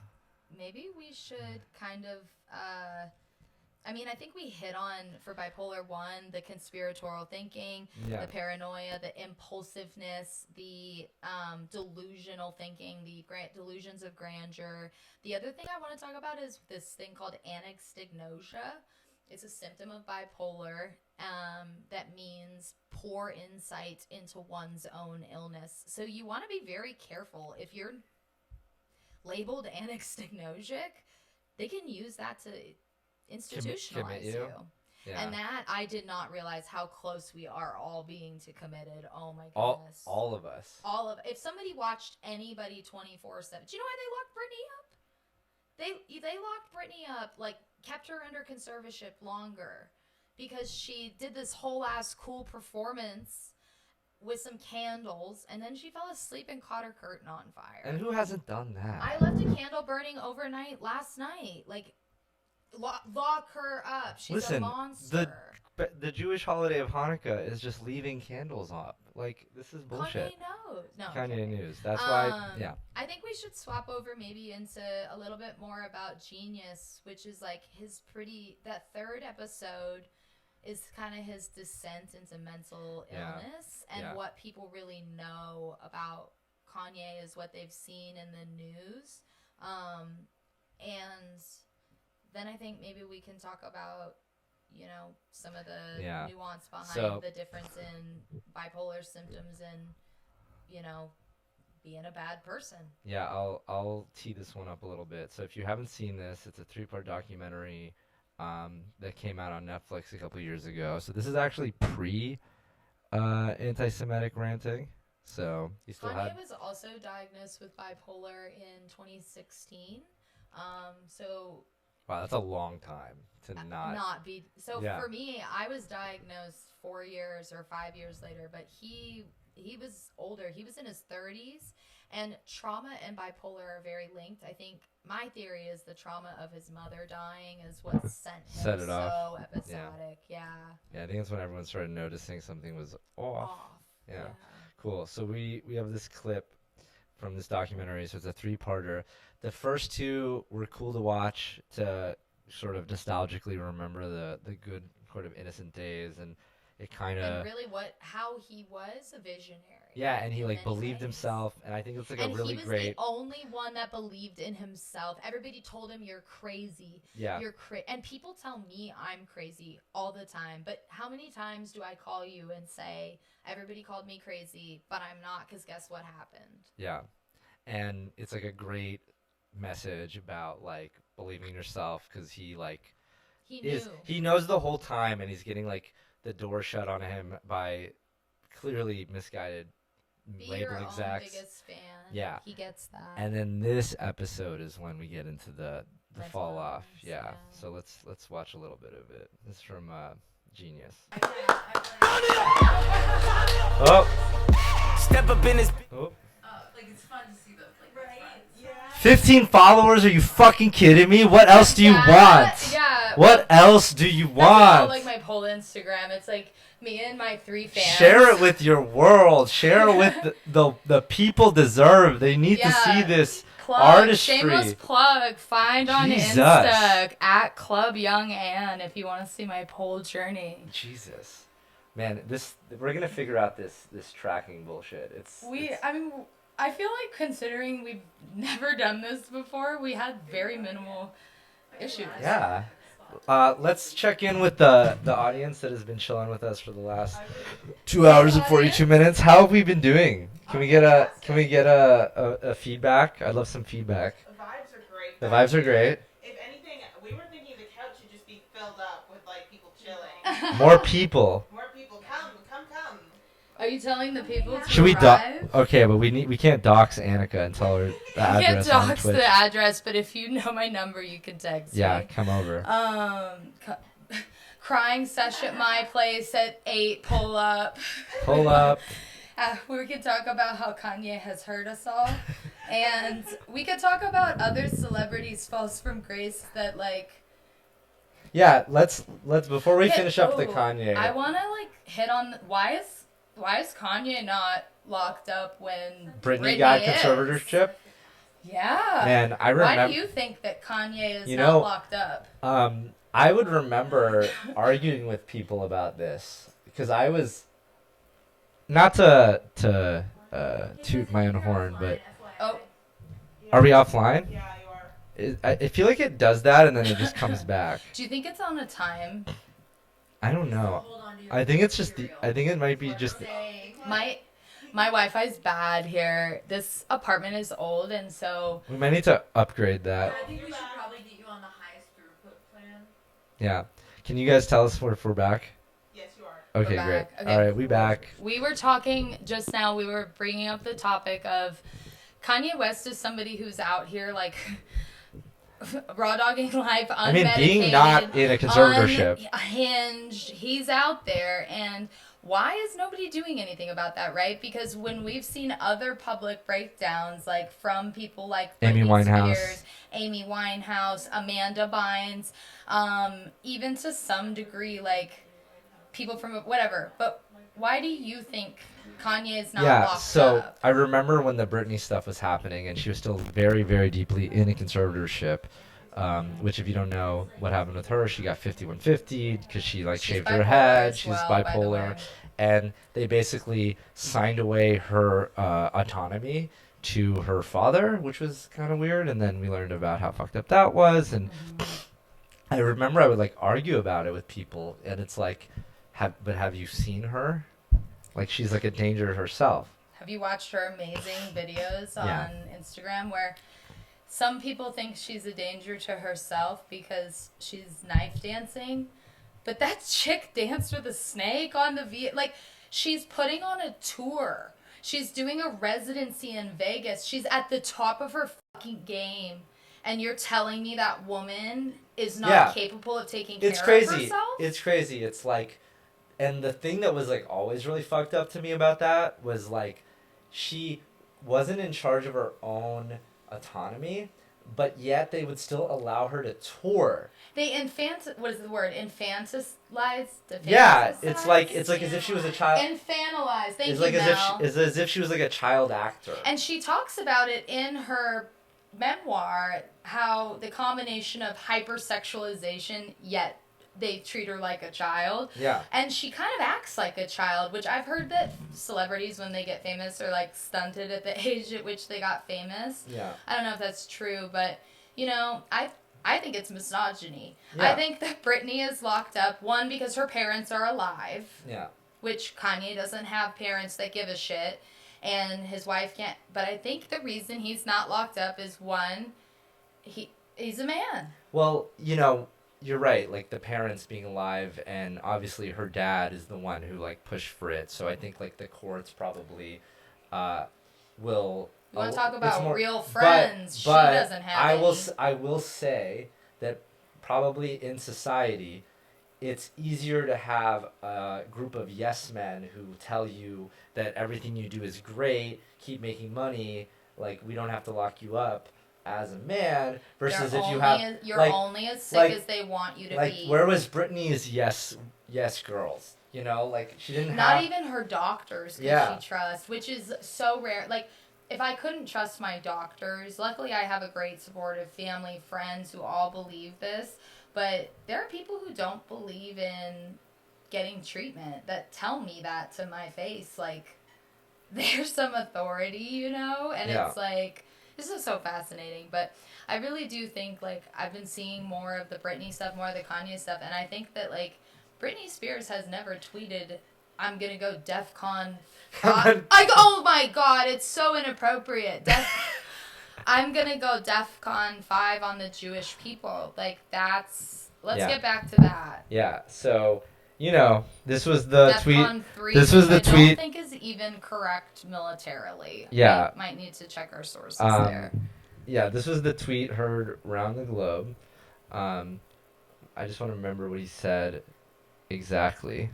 maybe we should kind of, I think we hit on, for bipolar 1, the conspiratorial thinking, Yeah. the paranoia, the impulsiveness, the delusional thinking, the delusions of grandeur. The other thing I want to talk about is this thing called anextignosia. It's a symptom of bipolar that means poor insight into one's own illness. So you want to be very careful. If you're labeled anextignosic, they can use that to institutionalize you. Yeah. And that I did not realize how close we are all being to committed. Oh my all goodness. all of us. If somebody watched anybody 24/7, do you know why they locked Britney up? They locked Britney up, like kept her under conservatorship longer because she did this whole ass cool performance with some candles, and then she fell asleep and caught her curtain on fire. And who hasn't done that? I left a candle burning overnight last night. Like, lock her up. She's a monster. The Jewish holiday of Hanukkah is just leaving candles up. Like, this is bullshit. Kanye knows. No, Kanye news. That's why, yeah. I think we should swap over maybe into a little bit more about Genius, which is like that third episode is kind of his descent into mental illness, and what people really know about Kanye is what they've seen in the news. And then I think maybe we can talk about, some of the nuance behind the difference in bipolar symptoms and, being a bad person. Yeah, I'll tee this one up a little bit. So if you haven't seen this, it's a 3-part documentary that came out on Netflix a couple years ago. So this is actually anti-Semitic ranting. So he still Kanye was also diagnosed with bipolar in 2016. Wow, that's a long time to not be. So for me, I was diagnosed 4 years or 5 years later, but he was older. He was in his 30s, and trauma and bipolar are very linked. I think my theory is the trauma of his mother dying is what sent him Set it so off. episodic. Yeah, I think that's when everyone started noticing something was off. Yeah. Cool. So we have this clip from this documentary. So it's a 3-parter. The first 2 were cool to watch to sort of nostalgically remember the good sort of innocent days, and it kind of and really how he was a visionary. Yeah, and he believed himself, and I think it's a really great. And he was the only one that believed in himself. Everybody told him you're crazy. Yeah. And people tell me I'm crazy all the time. But how many times do I call you and say everybody called me crazy, but I'm not? Because guess what happened? Yeah, and it's a great message about believing in yourself, because he knows the whole time, and he's getting the door shut on him by clearly misguided label execs. Own biggest fan. Yeah, he gets that. And then this episode is when we get into the fall off. Yeah. So let's watch a little bit of it. This is from Genius. Oh. Step up in his. Oh. It's fun to see those. 15 followers? Are you fucking kidding me? What else do you want? Yeah. What else do you want? That's my whole Instagram. It's me and my 3 fans. Share it with your world. Share it with the people deserve. They need to see this artistry. Shameless plug. Find on Insta at Club Young Ann if you want to see my pole journey. Jesus, man, we're gonna figure out this tracking bullshit. I feel like considering we've never done this before, we had very minimal issues. Yeah. Let's check in with the audience that has been chilling with us for the last 2 hours and 42 minutes. How have we been doing? Can we get a feedback? I'd love some feedback. The vibes are great. The vibes are great. If anything, we were thinking the couch should just be filled up with people chilling. More people. More people. Come. Are you telling the people to Should we arrive? Okay, but we can't dox Annika and tell her the address. You can't on dox Twitch. the address, but if you know my number, you can text me. Yeah, come over. Crying sesh at my place at 8. Pull up. Pull up. We could talk about how Kanye has hurt us all, and we could talk about other celebrities' falls from grace that Yeah, let's before we finish up the Kanye. I want to hit on why is Kanye not locked up when Britney got conservatorship? Yeah. Man, I remember. Why do you think that Kanye is not locked up? I would remember arguing with people about this because I was not to toot my own horn, but are we offline? Yeah, you are. I feel like it does that and then it just comes back. Do you think it's on a time? I don't know. I think it's just I think it might be just my Wi-Fi's bad here. This apartment is old, and so we might need to upgrade that. I think we should probably get you on the highest throughput plan. Yeah. Can you guys tell us if we're back? Yes, you are. Okay, We're great. back. Okay. All right, we back. We were talking just now, we were bringing up the topic of Kanye West is somebody who's out here like raw dogging life, unmedicated. I mean, being not in a conservatorship. Unhinged. He's out there, and why is nobody doing anything about that, right? Because when we've seen other public breakdowns, like from people like Amy Britney Winehouse. Spears, Amy Winehouse, Amanda Bynes, even to some degree, like people from whatever. But why do you think Kanye is not locked so up? I remember when the Britney stuff was happening, and she was still very, very deeply in a conservatorship. Which, if you don't know what happened with her, she got 5150 because she like She's shaved her bipolar head. as She's well, by the bipolar, way. and they basically signed away her autonomy to her father, which was kind of weird. And then we learned about how fucked up that was. And I remember I would like argue about it with people, and it's like, have you seen her? Like, she's like a danger herself. Have you watched her amazing videos Yeah. on Instagram where some people think she's a danger to herself because she's knife dancing? But that chick danced with a snake on the like, she's putting on a tour. She's doing a residency in Vegas. She's at the top of her fucking game. And you're telling me that woman is not capable of taking care of herself? It's crazy. It's like, and the thing that was like always really fucked up to me about that was like, she wasn't in charge of her own autonomy, but yet they would still allow her to tour. They what is the word? Infantilize? Yeah, it's like as if she was a child. Infantilize. Thank It's you, like Mel. it's as if she was like a child actor. And she talks about it in her memoir, how the combination of hypersexualization, yet they treat her like a child. Yeah. And she kind of acts like a child, which I've heard that celebrities, when they get famous, are like stunted at the age at which they got famous. Yeah. I don't know if that's true, but you know, I think it's misogyny. Yeah. I think that Britney is locked up, one, because her parents are alive. Yeah. Which Kanye doesn't have parents that give a shit, and his wife can't. But I think the reason he's not locked up is, one, he's a man. Well, you know, you're right. Like, the parents being alive, and obviously her dad is the one who like pushed for it. So I think like the courts probably will. You want to talk about more, real friends? But she doesn't have I will say that probably in society, it's easier to have a group of yes men who tell you that everything you do is great, keep making money, like we don't have to lock you up as a man, versus if you have you're like, only as sick like, as they want you to like be. where was Britney's yes girls? You know, like she didn't Not have even her doctors could Yeah. she trust, which is so rare. Like, if I couldn't trust my doctors, luckily I have a great supportive family, friends who all believe this, but there are people who don't believe in getting treatment that tell me that to my face. Like, there's some authority, you know? And Yeah. it's like, this is so fascinating. But I really do think, like, I've been seeing more of the Britney stuff, more of the Kanye stuff, and I think that, like, Britney Spears has never tweeted, I'm gonna go DEFCON 5. Oh my god, it's so inappropriate. I'm gonna go DEFCON 5 on the Jewish people. Like, let's Yeah. get back to that. Yeah. So, you know, this was the tweet. DEFCON 3, this was the which I tweet- don't think is even correct militarily. Yeah. We might need to check our sources there. Yeah, this was the tweet heard around the globe. I just want to remember what he said exactly.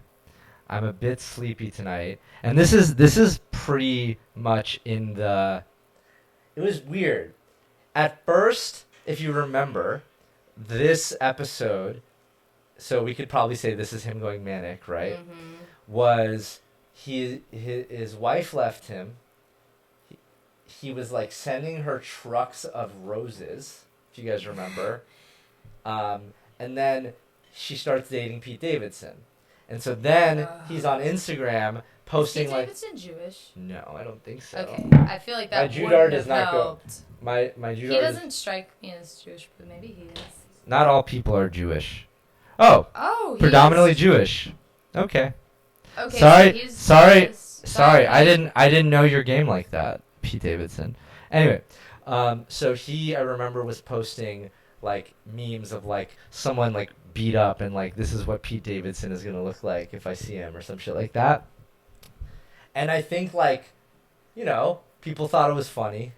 I'm a bit sleepy tonight, and this is pretty much in the. It was weird. At first, if you remember, this episode, so we could probably say this is him going manic, right? Mhm. Was his wife left him. He was like sending her trucks of roses, if you guys remember. And then she starts dating Pete Davidson. And so then he's on Instagram posting Is Pete like Davidson Jewish? no, I don't think so. Okay, I feel like My that Judar wouldn't does have not go- helped. My He Judar doesn't strike me as Jewish, but maybe he is. not all people are Jewish. Oh, Oh, he predominantly is. Jewish. Okay. Okay, Sorry, so he's sorry, Jewish. Sorry, I didn't know your game like that, Pete Davidson. Anyway, so I remember was posting like memes of like someone like beat up and like this is what Pete Davidson is gonna look like if I see him or some shit like that. And I think like, you know, people thought it was funny,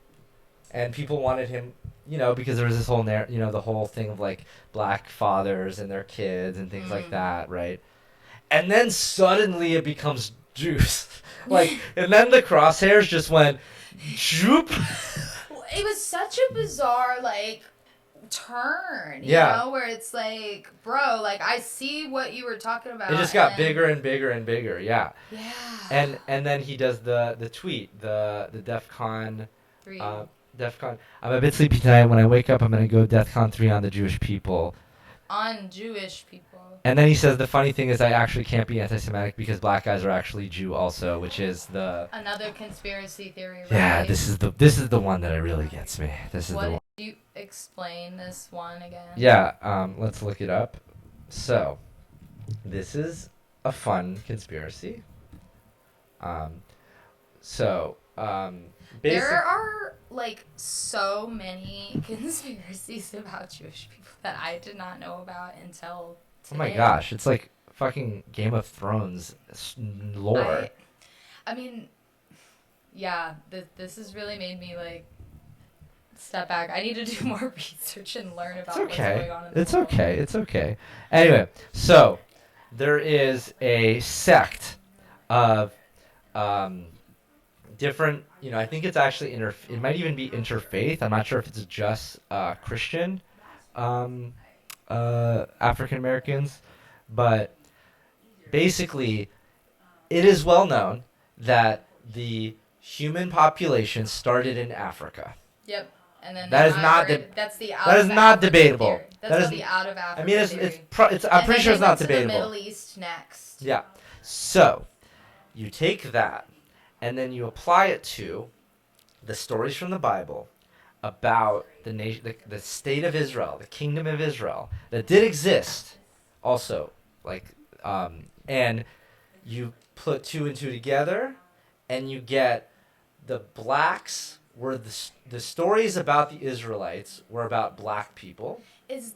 and people wanted him, you know, because there was this whole the whole thing of like black fathers and their kids and things like that, right? And then suddenly it becomes juice, like, and then the crosshairs just went, shoop. It was such a bizarre like turn, you Yeah. know, where it's like, bro, like I see what you were talking about. It just got bigger and bigger and bigger, yeah. Yeah. And then he does the tweet, the DEFCON 3. DEFCON. I'm a bit sleepy tonight. When I wake up, I'm gonna go DEFCON 3 on the Jewish people. On Jewish people. And then he says the funny thing is I actually can't be anti-Semitic because black guys are actually Jew also, which is the another conspiracy theory. Right? Yeah, this is the one that really gets me. This is what the one. did you explain this one again? Yeah, let's look it up. So, this is a fun conspiracy. There are like so many conspiracies about Jewish people that I did not know about until today. Oh my gosh, it's like fucking Game of Thrones lore. I mean, yeah, this has really made me like step back. I need to do more research and learn about what's going on in the world. It's okay. Anyway, so there is a sect of different, you know, I think it's actually it might even be interfaith. I'm not sure if it's just Christian African Americans, but basically it is well known that the human population started in Africa. Yep. And then that is not that's the out that of is not Africa debatable. theory. That's the out of Africa. I mean, theory. I'm pretty sure it's not to debatable. The Middle East next. Yeah. So, you take that, and then you apply it to the stories from the Bible about the nation, the state of Israel, the kingdom of Israel that did exist, also, like, and you put 2 and 2 together, and you get the blacks were the stories about the Israelites were about black people.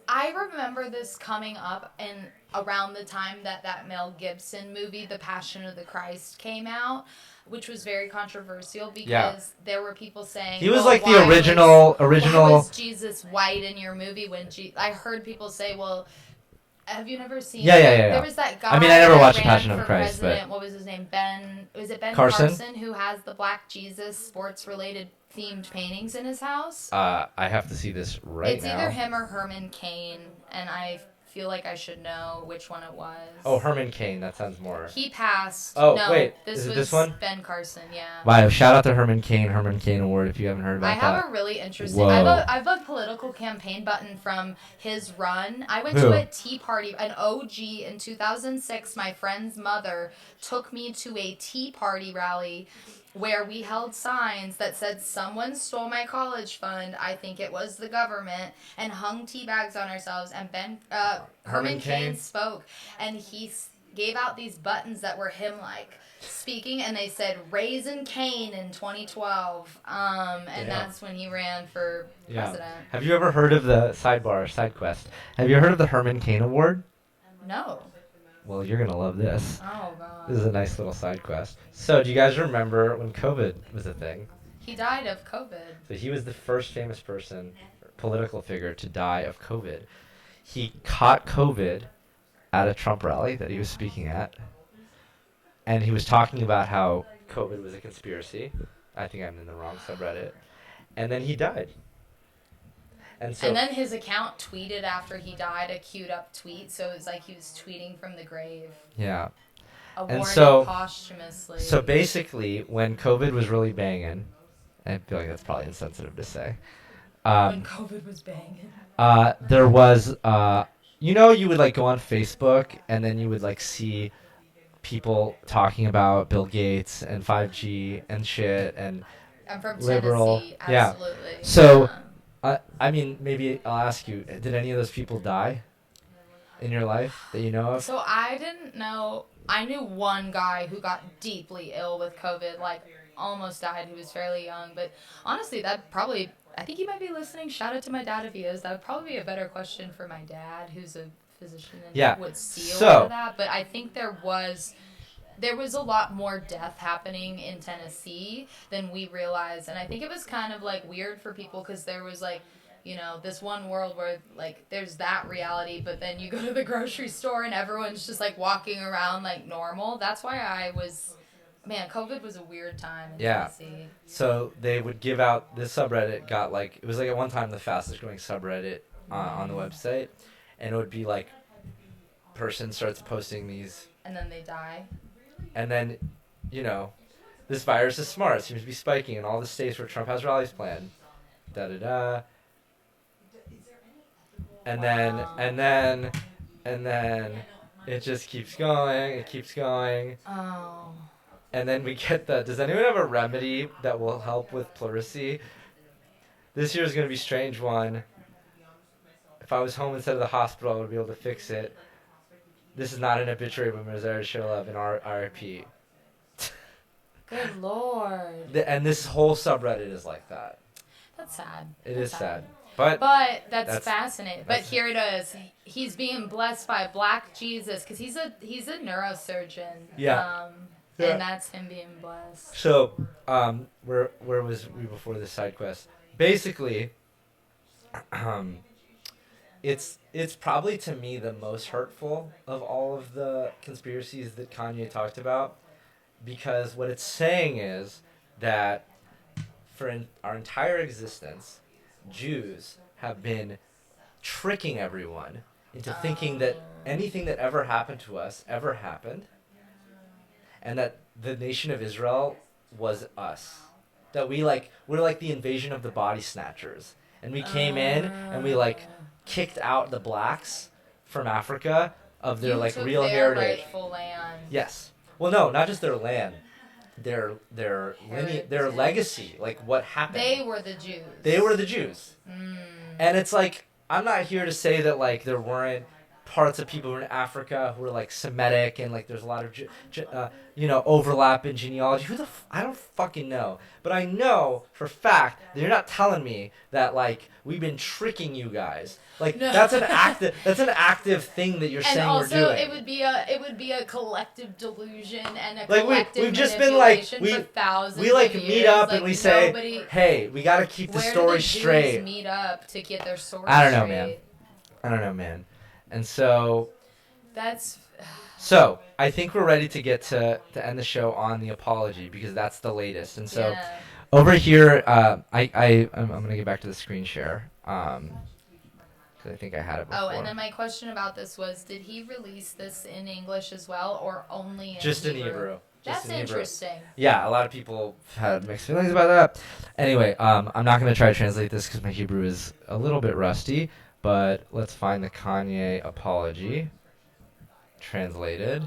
I remember this coming up in around the time that Mel Gibson movie, The Passion of the Christ, came out, which was very controversial because there were people saying he was like the original. Why was Jesus white in your movie? I heard people say, well, have you never seen? Yeah. There was that guy. I mean, I never watched that Passion ran of for Christ, president. but What was his name? Was it Ben Carson, who has the Black Jesus sports related themed paintings in his house? I have to see this right it's now. It's either him or Herman Cain, and I feel like I should know which one it was. Oh, Herman Cain. That sounds more. He passed. Oh, no, wait. This is it was this one? Ben Carson, yeah. Wow, shout out to Herman Cain Award if you haven't heard about that. I have a really interesting... Whoa. I have a political campaign button from his run. I went Who? to a tea party, an OG, in 2006. My friend's mother took me to a tea party rally where we held signs that said, someone stole my college fund, I think it was the government, and hung tea bags on ourselves. And Herman Cain spoke, and he gave out these buttons that were him, like, speaking, and they said, Raisin Cain in 2012. And that's when he ran for president. Have you ever heard of the side quest? Have you heard of the Herman Cain Award? No. Well, you're going to love this. Oh, God. This is a nice little side quest. So, do you guys remember when COVID was a thing? He died of COVID. So, he was the first famous political figure to die of COVID. He caught COVID at a Trump rally that he was speaking at. And he was talking about how COVID was a conspiracy. I think I'm in the wrong subreddit. And then he died. And then his account tweeted after he died a queued up tweet. So it was like he was tweeting from the grave. Yeah. Awarded posthumously. So basically, when COVID was really banging, I feel like that's probably insensitive to say. When COVID was banging. There was, you would like go on Facebook and then you would like see people talking about Bill Gates and 5G and shit and I'm from liberal. Tennessee, absolutely. Yeah. So, I mean, maybe I'll ask you, did any of those people die in your life that you know of? So I didn't know. I knew one guy who got deeply ill with COVID, like almost died. He was fairly young, but honestly, I think he might be listening. Shout out to my dad if he is. That would probably be a better question for my dad, who's a physician and Yeah. would see a So- lot of that. But I think there was a lot more death happening in Tennessee than we realized, and I think it was kind of like weird for people because there was like, you know, this one world where like there's that reality, but then you go to the grocery store and everyone's just like walking around like normal. That's why COVID was a weird time in Yeah. Tennessee. So they would give out this subreddit got like it was like at one time the fastest growing subreddit on the website, and it would be like person starts posting these, And then they die. and then you know this virus is smart. It seems to be spiking in all the states where Trump has rallies planned. Da da da. And then it just keeps going. It keeps going. Oh. And then we get the, does anyone have a remedy that will help with pleurisy? This year is going to be a strange one. If I was home instead of the hospital, I would be able to fix it. This is not an obituary, but Missouri show love and RIP. Good Lord. And this whole subreddit is like that. That's sad. It That's is sad. But that's that's- fascinating. But here it is. He's being blessed by Black Jesus because he's a neurosurgeon. Yeah. Yeah. And that's him being blessed. so, where was we before this side quest? Basically, it's probably to me the most hurtful of all of the conspiracies that Kanye talked about, because what it's saying is that for our entire existence, Jews have been tricking everyone into thinking that anything that ever happened to us ever happened, and that the nation of Israel was us. That we're like the invasion of the body snatchers, and we came in and we like kicked out the blacks from Africa of their You like took real their heritage. rightful land. Yes. Well, no, not just their land, their Heritage. legacy, like what happened. They were the Jews. They were the Jews. Mm. And it's like, I'm not here to say that like there weren't parts of people who were in Africa who were like Semitic and like there's a lot of overlap in genealogy. I don't fucking know, but I know for a fact that you're not telling me that like we've been tricking you guys. Like No. that's an active thing that you're And saying also, we're doing. it would be a collective delusion and a Like, collective we've just been, like, manipulation for thousands we like of meet years. up Like, and we say, nobody, hey, we got to keep the where story do the Jews straight. meet up to get their story I don't know, straight? I don't know, man. And so That's I think we're ready to get to end the show on the apology, because that's the latest. And so yeah. over here, I'm gonna get back to the screen share, because I think I had it before. Oh, and then my question about this was, did he release this in English as well, or only in just Hebrew? in Hebrew. Just That's in Hebrew. interesting. Yeah, a lot of people had mixed feelings about that. Anyway, I'm not gonna try to translate this because my Hebrew is a little bit rusty. But let's find the Kanye apology translated.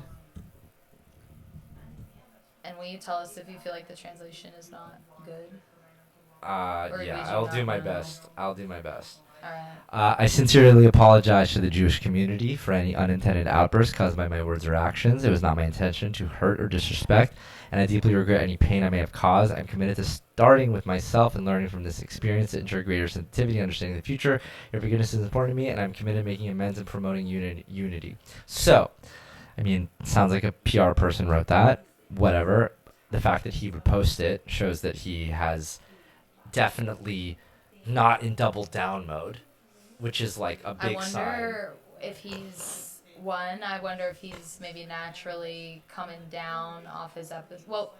And will you tell us if you feel like the translation is not good? Or Yeah, did you I'll not do my know? best. I'll do my best. All right. I sincerely apologize to the Jewish community for any unintended outbursts caused by my words or actions. It was not my intention to hurt or disrespect, and I deeply regret any pain I may have caused. I'm committed to starting with myself and learning from this experience to ensure greater sensitivity and understanding the future. Your forgiveness is important to me, and I'm committed to making amends and promoting unity. So, I mean, sounds like a PR person wrote that. Whatever. The fact that he would post it shows that he has definitely not in double down mode, which is like a I big sign. wonder if he's I wonder if he's maybe naturally coming down off his episode. Well,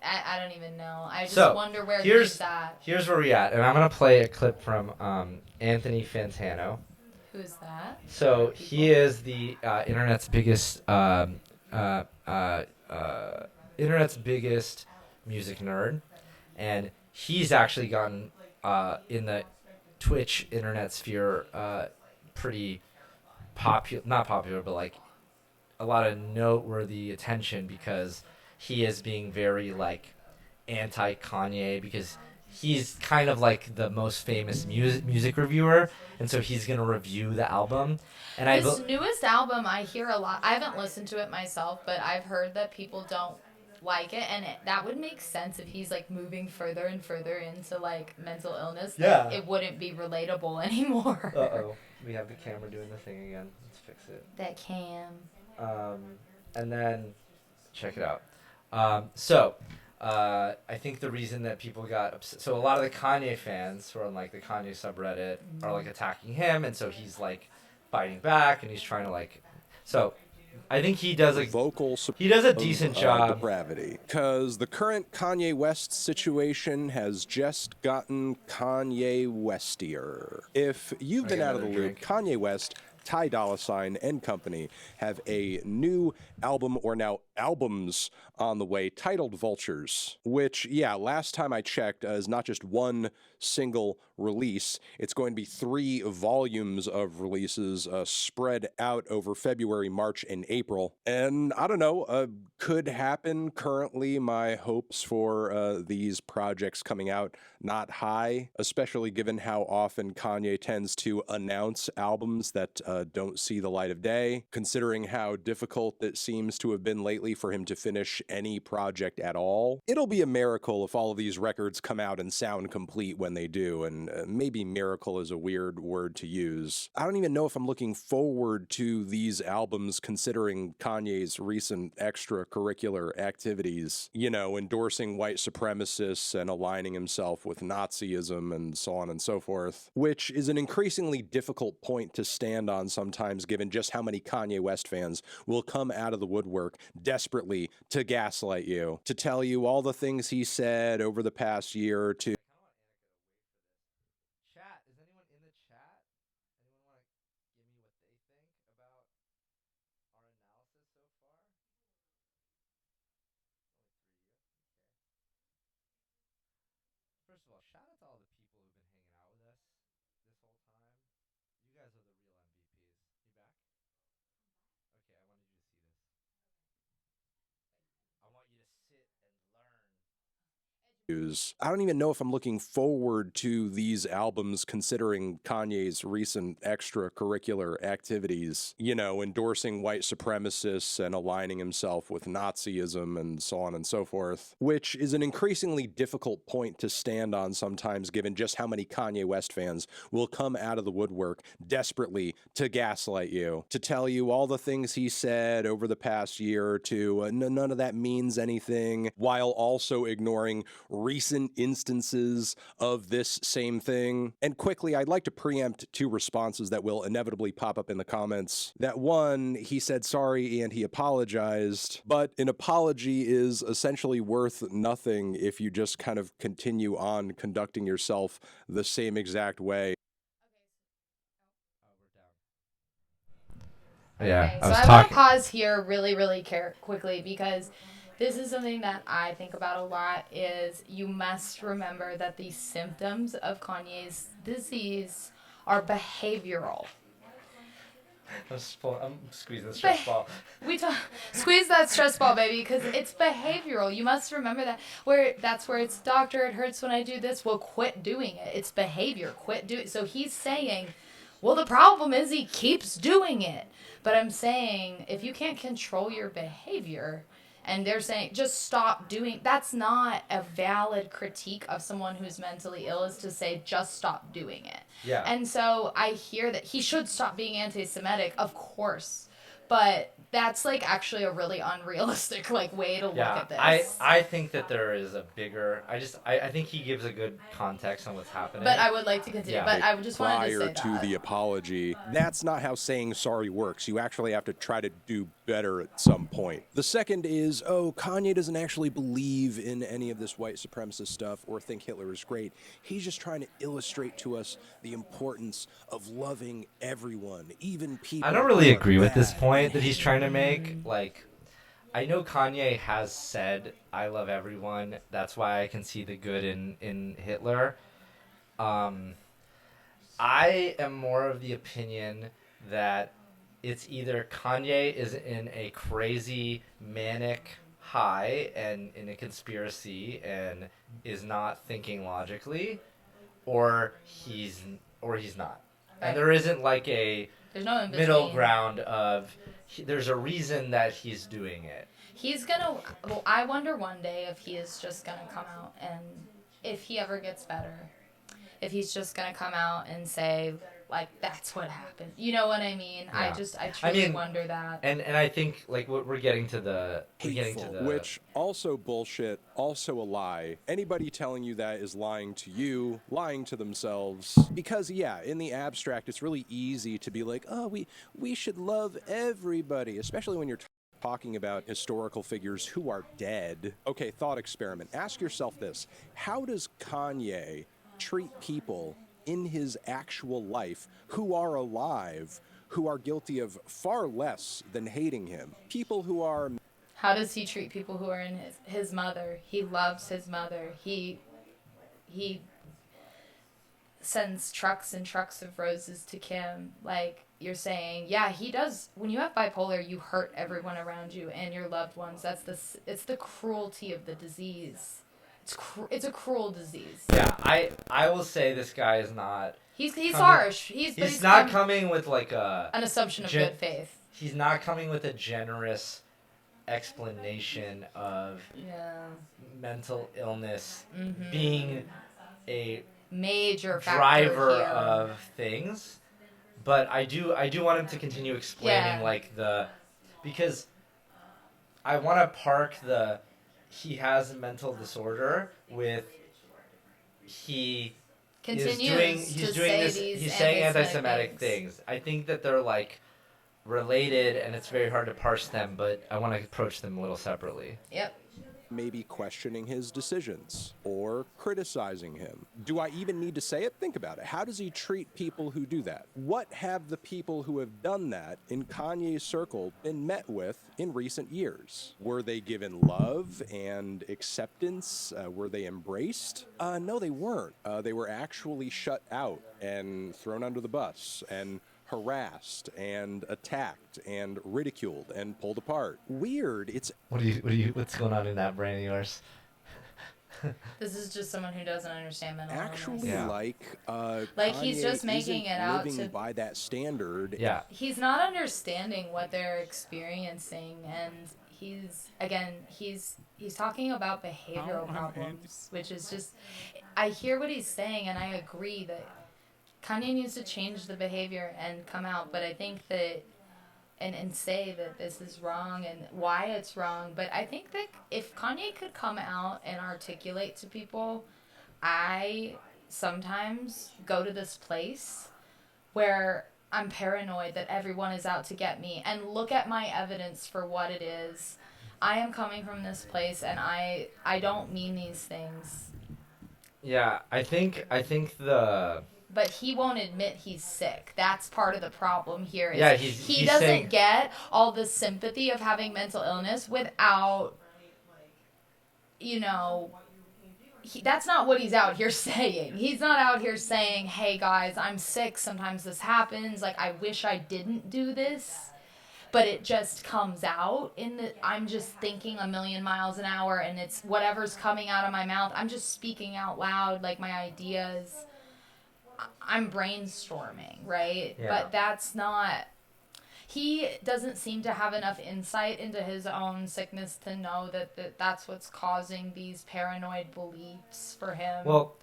I don't even know. I just So, wonder where here's- he's at. Here's where we're at, and I'm gonna play a clip from Anthony Fantano. Who's that? So he is the internet's biggest music nerd, and he's actually gotten in the Twitch internet sphere pretty not popular, but like a lot of noteworthy attention, because he is being very like anti-Kanye, because he's kind of like the most famous music reviewer, and so he's gonna review the album. And His newest album, I hear a lot. I haven't listened to it myself, but I've heard that people don't like it, and that would make sense if he's like moving further and further into like mental illness. Yeah. It wouldn't be relatable anymore. Uh-oh. We have the camera doing the thing again. Let's fix it. That cam. And then, check it out. I think the reason that people got upset, so a lot of the Kanye fans who are on like the Kanye subreddit are like attacking him, and so he's like fighting back, and he's trying to like, so I think he does a decent job. Depravity, because the current Kanye West situation has just gotten Kanye Westier. If you've been out of the loop, Kanye West, Ty Dolla $ign, and company have a new album, or now albums, on the way titled Vultures, which, yeah, last time I checked, is not just one single release. It's going to be 3 volumes of releases spread out over February, March, and April. And I don't know, could happen. Currently, my hopes for these projects coming out not high, especially given how often Kanye tends to announce albums that don't see the light of day, considering how difficult it seems to have been lately for him to finish any project at all. It'll be a miracle if all of these records come out and sound complete when they do, and maybe miracle is a weird word to use. I don't even know if I'm looking forward to these albums, considering Kanye's recent extracurricular activities, you know, endorsing white supremacists and aligning himself with Nazism and so on and so forth, which is an increasingly difficult point to stand on sometimes, given just how many Kanye West fans will come out of the woodwork desperately to gaslight you, to tell you all the things he said over the past year or two. Chat, is anyone in the chat? Anyone want to give me what they think about our analysis so far? First of all, shout out to all the people who've been hanging out with us this whole time. You guys are the real MVPs. You back? Okay, I wanted you to see this. I want you to sit and learn. I don't even know if I'm looking forward to these albums, considering Kanye's recent extracurricular activities, you know, endorsing white supremacists and aligning himself with Nazism and so on and so forth, which is an increasingly difficult point to stand on sometimes, given just how many Kanye West fans will come out of the woodwork desperately to gaslight you, to tell you all the things he said over the past year or two. None of that means anything, while also ignoring recent instances of this same thing. And quickly, I'd like to preempt 2 responses that will inevitably pop up in the comments. That one, he said sorry and he apologized, but an apology is essentially worth nothing if you just kind of continue on conducting yourself the same exact way. Yeah, Okay, so I want to pause here really quickly, because this is something that I think about a lot. Is you must remember that the symptoms of Kanye's disease are behavioral. I'm squeezing the stress ball. Squeeze that stress ball, baby, because it's behavioral. You must remember that. That's where it's, doctor, it hurts when I do this. Well, quit doing it. It's behavior. Quit doing it. So he's saying, well, the problem is he keeps doing it. But I'm saying, if you can't control your behavior, and they're saying, just stop doing, that's not a valid critique of someone who's mentally ill, is to say, just stop doing it. Yeah. And so I hear that he should stop being anti-Semitic, of course. But that's like actually a really unrealistic like way to look at this. I think that there is a bigger. I think he gives a good context on what's happening. But I would like to continue. Yeah. But I just wanted to say that. Prior to the apology, that's not how saying sorry works. You actually have to try to do better at some point. The second is, Kanye doesn't actually believe in any of this white supremacist stuff or think Hitler is great. He's just trying to illustrate to us the importance of loving everyone, even people. I don't really agree with this point that he's trying to make. Like, I know Kanye has said, I love everyone. That's why I can see the good in Hitler. I am more of the opinion that it's either Kanye is in a crazy manic high and in a conspiracy and is not thinking logically, or he's not. Right. And there isn't like a There's no in middle between. ground of there's a reason that he's doing it. he's gonna. Well, I wonder one day if he is just gonna come out and if he ever gets better, if he's just gonna come out and say like that's what happened. You know what I mean? Yeah. I truly wonder that. And I think like we're getting to the which also bullshit, also a lie. Anybody telling you that is lying to you, lying to themselves. Because yeah, in the abstract, it's really easy to be like, oh, we should love everybody, especially when you're talking about historical figures who are dead. Okay, thought experiment. Ask yourself this: how does Kanye treat people in his actual life who are alive, who are guilty of far less than hating him? People who are... How does he treat people who are in his mother? He loves his mother. He sends trucks and trucks of roses to Kim. Like you're saying, yeah, he does. When you have bipolar, you hurt everyone around you and your loved ones. It's the cruelty of the disease. It's a cruel disease. Yeah, I will say this guy is not. He's harsh. He's not coming with like an assumption of good faith. He's not coming with a generous explanation of mental illness being a major driver here. Of things. But I do want him to continue explaining because I want to park he has a mental disorder with he continues he's saying anti-Semitic things. I think that they're like related and it's very hard to parse them, but I want to approach them a little separately. Yep. Maybe questioning his decisions or criticizing him. Do I even need to say it? Think about it. How does he treat people who do that? What have the people who have done that in Kanye's circle been met with in recent years? Were they given love and acceptance? Were they embraced? No, they weren't. They were actually shut out and thrown under the bus and harassed and attacked and ridiculed and pulled apart. Weird. What's going on in that brain of yours? This is just someone who doesn't understand mental illness. Like he's just making it out to by that standard. Yeah. He's not understanding what they're experiencing, and he's talking about behavioral problems, which is just, I hear what he's saying and I agree that Kanye needs to change the behavior and come out, but I think that, and say that this is wrong and why it's wrong, but I think that if Kanye could come out and articulate to people, I sometimes go to this place where I'm paranoid that everyone is out to get me, and look at my evidence for what it is. I am coming from this place and I don't mean these things. Yeah, I think But he won't admit he's sick. That's part of the problem here. He doesn't get all the sympathy of having mental illness without, that's not what he's out here saying. He's not out here saying, hey guys, I'm sick. Sometimes this happens. Like, I wish I didn't do this. But it just comes out I'm just thinking a million miles an hour and it's whatever's coming out of my mouth. I'm just speaking out loud, like my ideas. I'm brainstorming, right? Yeah. But that's not... He doesn't seem to have enough insight into his own sickness to know that that's what's causing these paranoid beliefs for him. Well,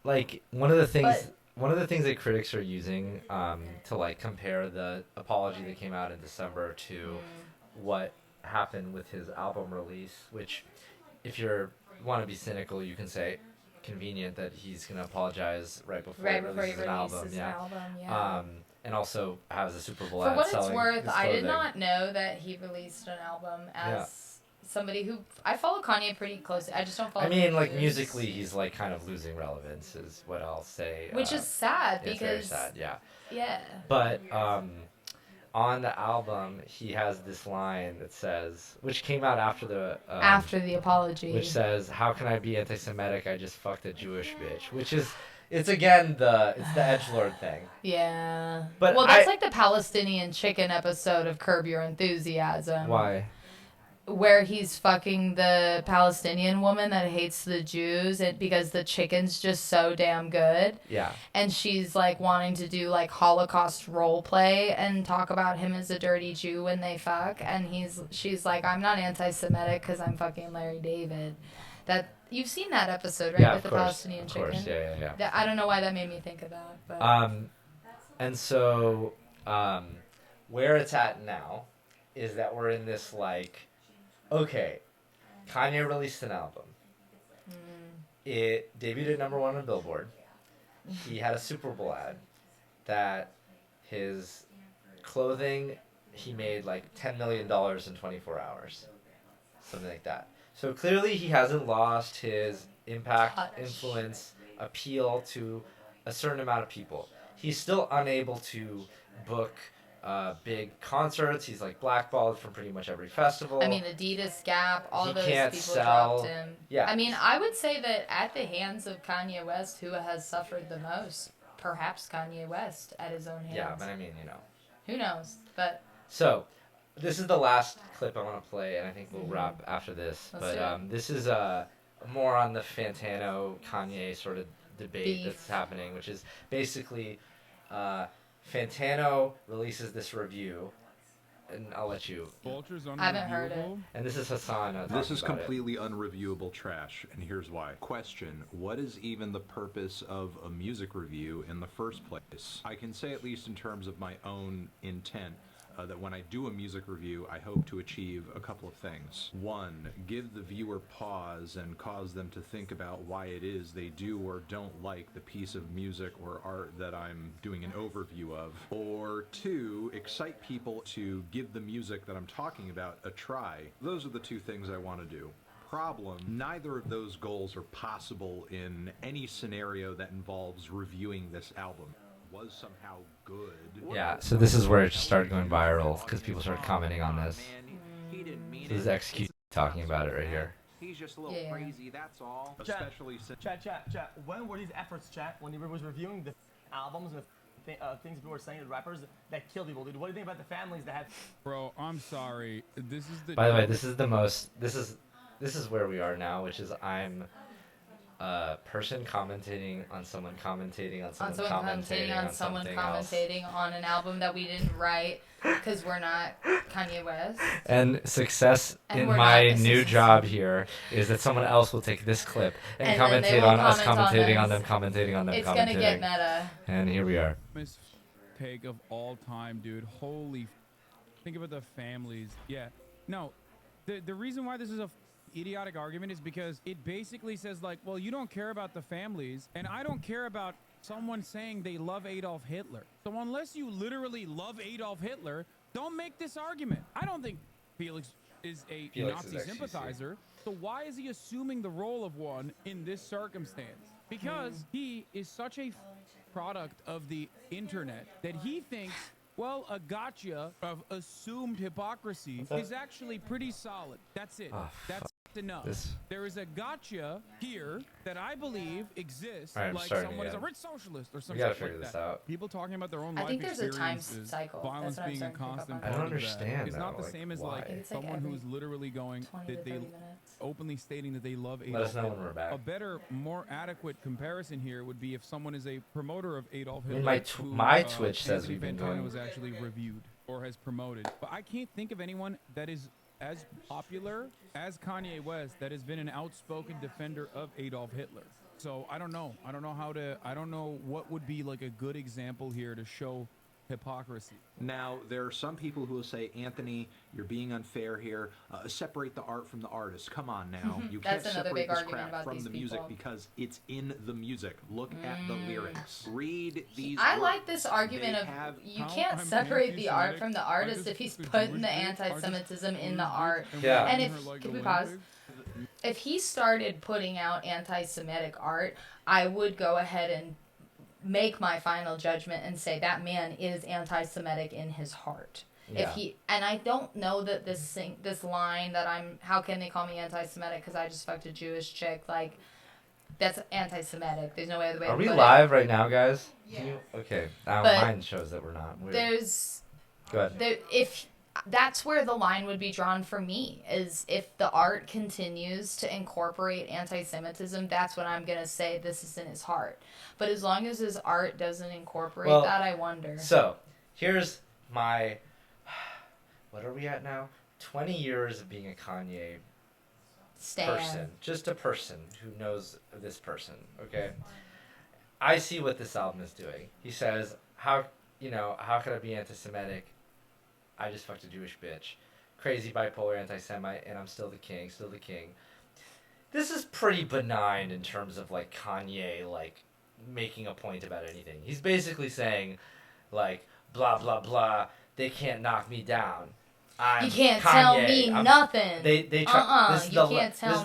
like, one of the things that critics are using to, like, compare the apology that came out in December to what happened with his album release, which, if you want to be cynical, you can say... convenient that he's gonna apologize right before he releases an album. And also has a Super Bowl ad. For what it's worth, I did not know that he released an album as somebody who I follow Kanye pretty closely. I just don't follow. I mean, like musically, he's like kind of losing relevance, is what I'll say. Which is sad because. It's very sad, yeah. Yeah. But on the album, he has this line that says, which came out after the apology, which says, "How can I be anti-Semitic? I just fucked a Jewish bitch," which is, it's again the edgelord thing. Yeah. But that's like the Palestinian chicken episode of Curb Your Enthusiasm. Why? where he's fucking the Palestinian woman that hates the Jews because the chicken's just so damn good. Yeah. And she's like wanting to do like Holocaust role play and talk about him as a dirty Jew when they fuck. And she's like, I'm not anti-Semitic because I'm fucking Larry David. That you've seen that episode, right? Yeah, With of the course. Palestinian Of chicken. course. Yeah. I don't know why that made me think of that, but And so, where it's at now is that we're in this like, okay, Kanye released an album. It debuted at #1 on Billboard. He had a Super Bowl ad that his clothing, he made like $10 million in 24 hours. Something like that. So clearly he hasn't lost his impact, influence, appeal to a certain amount of people. He's still unable to book big concerts. He's like blackballed from pretty much every festival. I mean, Adidas, Gap, all He those can't people sell- dropped him. Yeah. I mean, I would say that at the hands of Kanye West, who has suffered the most? Perhaps Kanye West at his own hands. Yeah, but I mean, Who knows? But So, this is the last clip I want to play, and I think we'll wrap after this. Let's do it. This is more on the Fantano-Kanye sort of debate Beef. that's happening, which is basically Fantano releases this review, and I'll let you. Vultures I haven't heard it. unreviewable? And this is Hassan. This is talking about it. completely unreviewable trash, and here's why. Question: what is even the purpose of a music review in the first place? I can say, at least in terms of my own intent, that when I do a music review, I hope to achieve a couple of things. One, give the viewer pause and cause them to think about why it is they do or don't like the piece of music or art that I'm doing an overview of. Or two, excite people to give the music that I'm talking about a try. Those are the two things I want to do. Problem, neither of those goals are possible in any scenario that involves reviewing this album. Was somehow good. Yeah, so this is where it started going viral because people started commenting on this. This is Execute talking about it right here. He's just a little Yeah. crazy, that's all. Especially since Chat. When were these efforts, chat? When he was reviewing the albums and the things people were saying to rappers that killed people, dude. What do you think about the families that had? Bro, I'm sorry. This is the. By the way, this is the most. This is where we are now, which is I'm a person commentating on someone commentating on someone commentating on someone something else. commentating on an album that we didn't write because we're not Kanye West. And success And in we're my not- new job here is that someone else will take this clip and, And then they commentate will on us comment on commentating on us. them, commentating on them, It's commentating. gonna get meta. And here we are. Dumbest take of all time, dude. Holy. Think about the families. Yeah. No. The reason why this is a idiotic argument is because it basically says like, well, you don't care about the families, and I don't care about someone saying they love Adolf Hitler. So unless you literally love Adolf Hitler, don't make this argument. I don't think Felix is a Felix is Nazi XCC. sympathizer. So why is he assuming the role of one in this circumstance? Because he is such a product of the internet that he thinks, well, a gotcha of assumed hypocrisy is actually pretty solid. That's it. Oh, That's enough. This- There is a gotcha here that I believe exists, All right, I'm like starting someone is a again. rich socialist or We some gotta shit like figure this that. out. People talking about their own I life think there's a time experiences, cycle. violence That's what I'm being a starting to pick up constant on. I don't part of that. understand, It's not though, the like, same as why? like I think it's like someone every who's literally going 20 that to they 30 minutes. openly stating that they love Let Adolf us know when Hitler. we're back. A better, more adequate comparison here would be if someone is a promoter of Adolf I mean, Hitler. my Twitch says Anthony we've been Fantano going- has actually reviewed or has promoted. But I can't think of anyone that is as popular as Kanye West that has been an outspoken defender of Adolf Hitler. So I don't know. I don't know what would be like a good example here to show hypocrisy. Now, there are some people who will say, Anthony, you're being unfair here. Separate the art from the artist. Come on now. You can't That's another separate big this argument crap about from these the music people. because it's in the music. Look at the lyrics. Read these I words. like this argument They of have- you How can't I'm separate the art anti-Semitic, from the I artist just if he's think putting Jewish the bitch, I just anti-Semitism in the Jewish art. bitch, Yeah. And her if like could the we pause? Olympics. If he started putting out anti-Semitic art, I would go ahead and make my final judgment and say that man is anti-Semitic in his heart. Yeah. If he and I don't know that this line that how can they call me anti-Semitic because I just fucked a Jewish chick, like that's anti-Semitic. There's no other way Are to we put live right now, guys? Yeah. Can you- okay. Now But mine shows that we're not. Weird. There's Go ahead. if that's where the line would be drawn for me, is if the art continues to incorporate anti-Semitism, that's when I'm going to say this is in his heart. But as long as his art doesn't incorporate that, I wonder. So, here's my... What are we at now? 20 years of being a Kanye person. Just a person who knows this person, okay? I see what this album is doing. He says, how could I be anti-Semitic? I just fucked a Jewish bitch. Crazy bipolar anti-Semite, and I'm still the king. This is pretty benign in terms of, like, Kanye, like, making a point about anything. He's basically saying, like, blah, blah, blah, they can't knock me down. You can't Kanye. tell me nothing. They try, this is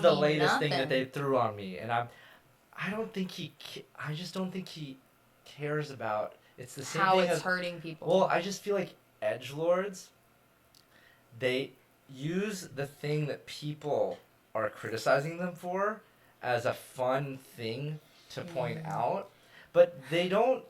the latest nothing. thing that they threw on me, and I just don't think he cares about. It's the same how thing it's as, hurting people. Well, I just feel like edgelords, they use the thing that people are criticizing them for as a fun thing to point out, but they don't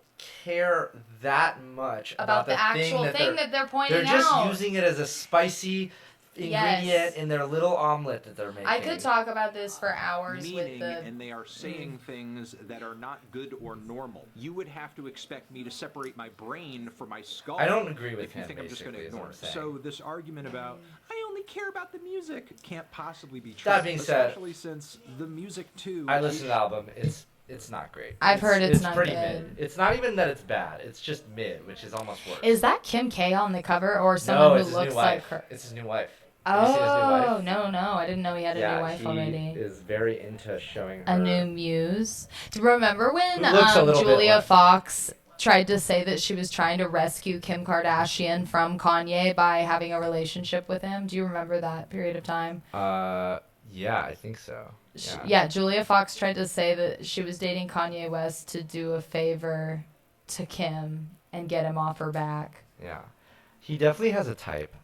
care that much about the actual thing that they're pointing out. They're just using it as a spicy ingredient in their little omelet that they're making. I could talk about this for hours and they are saying things that are not good or normal. You would have to expect me to separate my brain from my skull. I don't agree with him. You think I'm just going to is ignore what it. I'm saying. So this argument about I only care about the music can't possibly be true. That being said, especially since the music too. I listened to the album. It's not great. I've heard it's not pretty good. mid. It's not even that it's bad. It's just mid, which is almost worse. Is that Kim K on the cover or someone who looks like her? It's his new wife. Oh, Have you seen his new wife? no. I didn't know he had a new wife already. He is very into showing her. A new muse. Do you remember when Julia Julia Fox tried to say that she was trying to rescue Kim Kardashian from Kanye by having a relationship with him? Do you remember that period of time? Yeah, I think so. Yeah, Julia Fox tried to say that she was dating Kanye West to do a favor to Kim and get him off her back. Yeah. He definitely has a type.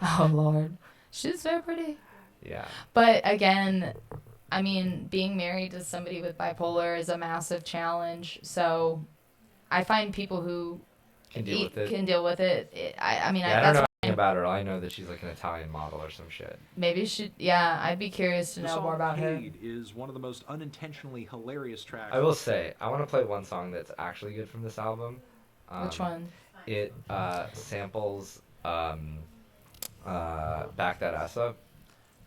Oh, Lord. She's very pretty. Yeah. But again, I mean, being married to somebody with bipolar is a massive challenge. So I find people who can deal with it. I mean, I don't know anything about her. I know that she's like an Italian model or some shit. Maybe I'd be curious to know more about her. Is one of the most unintentionally hilarious tracks. I will say, I want to play one song that's actually good from this album. Which one? It samples Back That Ass Up.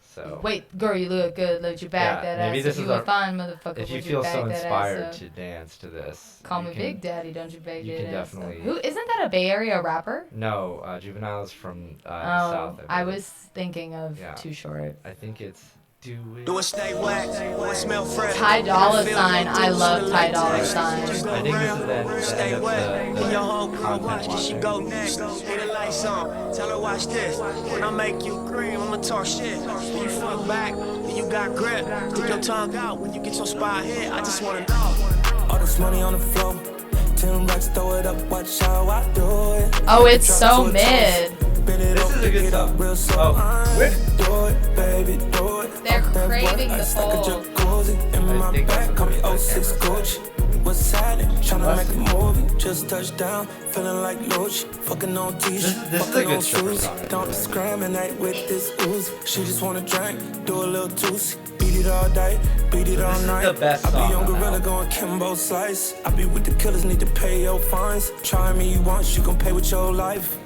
So wait, girl, you look good. Let you back that ass. Maybe this you is a fine motherfucker. If you feel so inspired to dance to this, call me Big Daddy, don't you, Big Daddy? You can definitely. Who isn't that a Bay Area rapper? No, Juvenile is from the South. I was thinking of Too Short. I think it's Do it stay wet, smell fresh. Ty Dolla $ign. I love Ty Dolla $ign. I think this is Stay wet. Your whole girl watch this. She go next. Hit the lights on. Tell her watch this. When I make you cream, I'ma talk shit. When you fuck back, when you got grip. Stick your tongue out when you get your spot hit. I just wanna know. All this money on the floor. 10 racks, throw it up. Watch how I do it. Oh, it's so mid. This is a good song. Do it, baby, do it. They're craving the fold. In my back, call me 06 Gucci. What's happening? Tryna make a movie. Just touched down, feeling like Luch. Fucking on t-shirt, fucking on shoes. Don't discriminate with this ooze. She just wanna drink, do a little juice. Beat it all day, beat it all night. I be on Gorilla going Kimbo Slice. I be with the killers, need to pay your fines. Try me once, you gon' pay with your life.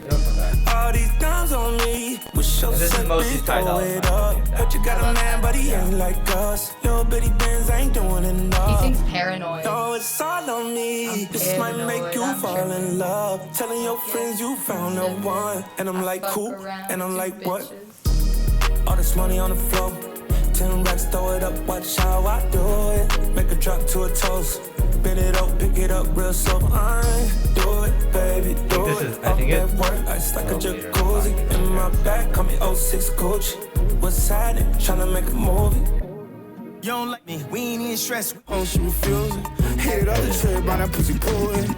All these dimes on me. Wish your set bitch throw it up. Heard you got a man, but he ain't like us. Little bitty Benz ain't doing enough. He thinks Paranoid. Oh, it's all on me. This might make you fall in love. Telling your friends you found the one. And I'm like, cool. And I'm like, what? All this money on the floor. 10 racks, throw it up. Watch how I do it. Make a drop to a toast. Bend it up, pick it up real slow. I do it, baby, do it. I think it's work, ice like a jacuzzi. In my back, call me 06 Gucci. What's happening? Tryna make a movie. You don't like me, we ain't even stressed. Oh, she refusing. Hit it up the trip, by that pussy pulling.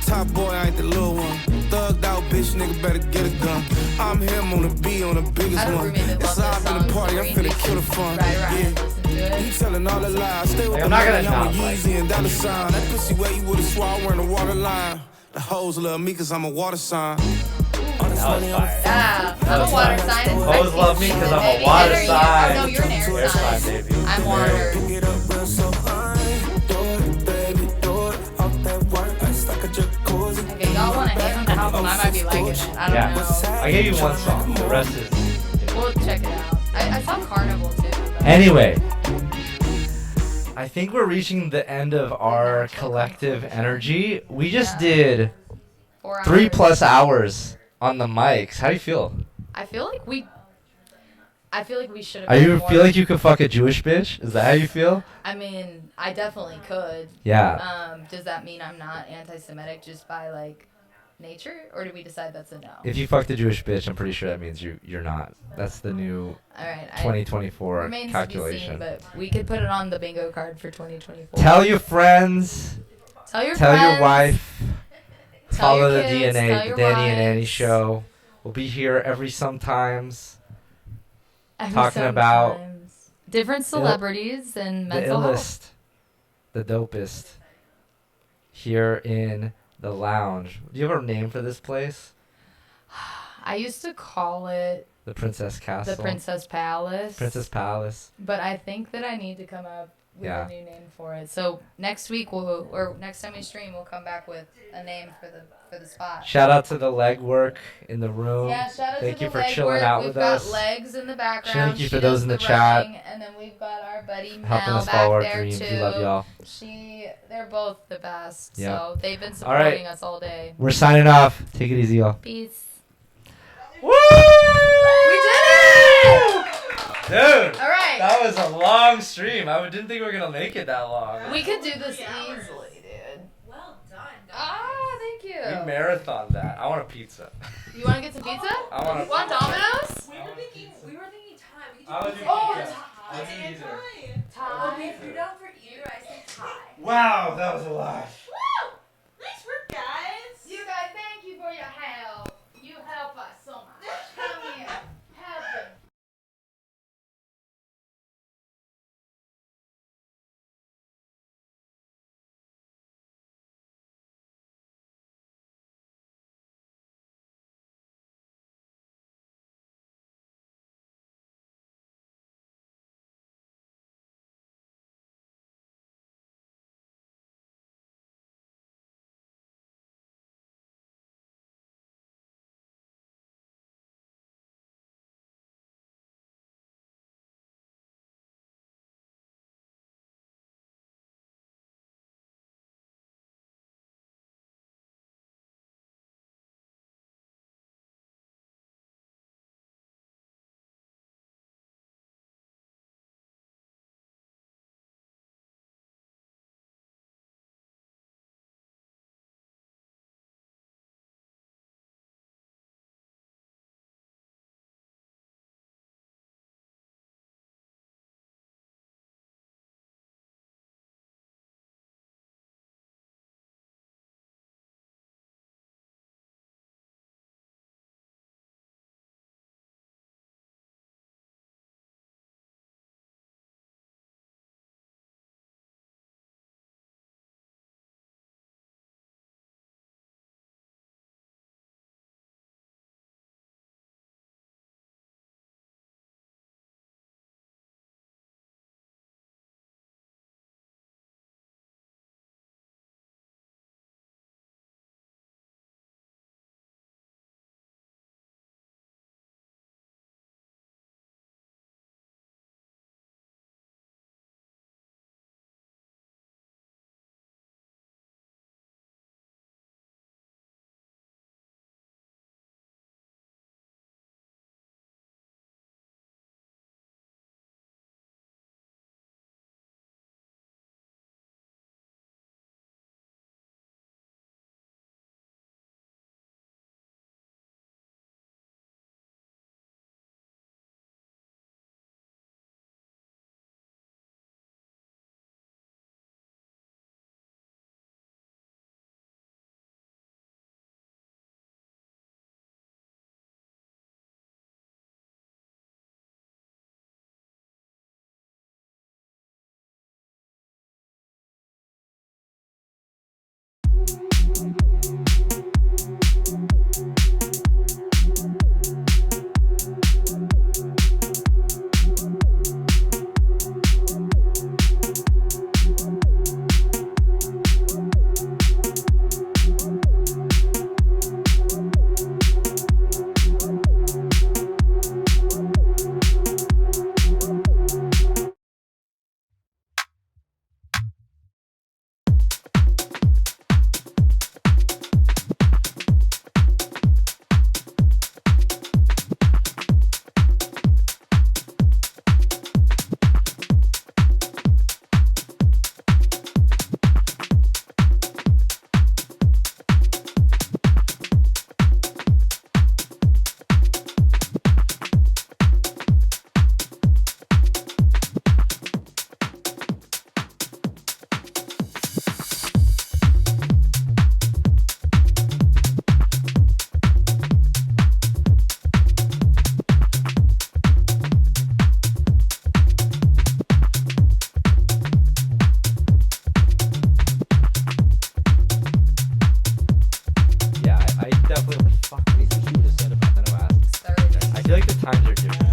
Top boy, I ain't the little one. Thugged out, bitch, nigga better get a gun. I'm him on the B on the biggest one. It's live in the party, I'm finna kill the fun. Yeah. You telling all the lies. Stay with the money, I'm a Yeezy and dollar sign. That pussy where you would've swore wearing a water line. The hoes love me cause I'm a water sign. All this money on the Yeah, I'm a water sign. It's Always sexy love me because I'm a baby. water And are you? sign. Oh, no, you're an air Air sign. sign, baby. I'm water. Pick it up real so fine. Do it, baby, do it. Off that work, ice like a jacuzzi. Okay, y'all want to hate on the album? I might be liking it. I don't know. I gave you one song. The rest is. We'll check it out. I saw Carnival too. But Anyway, I think we're reaching the end of our collective energy. We just did 4 hours. 3+ hours on the mics. How do you feel? I feel like we should have. Are you feel like you could fuck a Jewish bitch? Is that how you feel? I mean, I definitely could. Yeah. Does that mean I'm not anti-Semitic just by like nature, or did we decide that's a no? If you fucked a Jewish bitch, I'm pretty sure that means you're not. That's the new All right, 2024 remains calculation. to be seen, but we could put it on the bingo card for 2024. Tell your friends. Tell your Tell friends. your wife. Tell Follow your the kids, tell DNA, your the Danny and wives. Annie show. We'll be here every sometimes. Every Talking about sometimes. Different celebrities and the mental health. illest, the dopest. Here in the lounge. Do you have a name for this place? I used to call it The Princess Castle. the Princess Palace. Princess Palace. But I think that I need to come up with a new name for it. So next week or next time we stream, we'll come back with a name for the spot. Shout out to the legwork in the room. Yeah, shout out Thank to you the for leg chilling work. out We've with got us. Legs in the background. Thank you She for those does in the chat. running, and then we've got our buddy Helping Mel us back follow our there dreams. too. We love y'all. They're both the best. Yep. So they've been All right. supporting us all day. We're signing off. Take it easy, y'all. Peace. Woo! We did it! Dude. All right. That was a long stream. Didn't think we were gonna make it that long. We could do this easily, dude. Well done. Ah, thank We you. marathoned that. I want a pizza. You want to get some pizza? I want You want Domino's? We were thinking time. We could I would do do Oh, pizza. Thai. I'll do either. Thai. Okay, if you're down for either, I say tie. Wow, that was a lot. Woo! Nice work, guys. You guys, thank you for your help. You help us so much. Come here. Help us. times you're giving.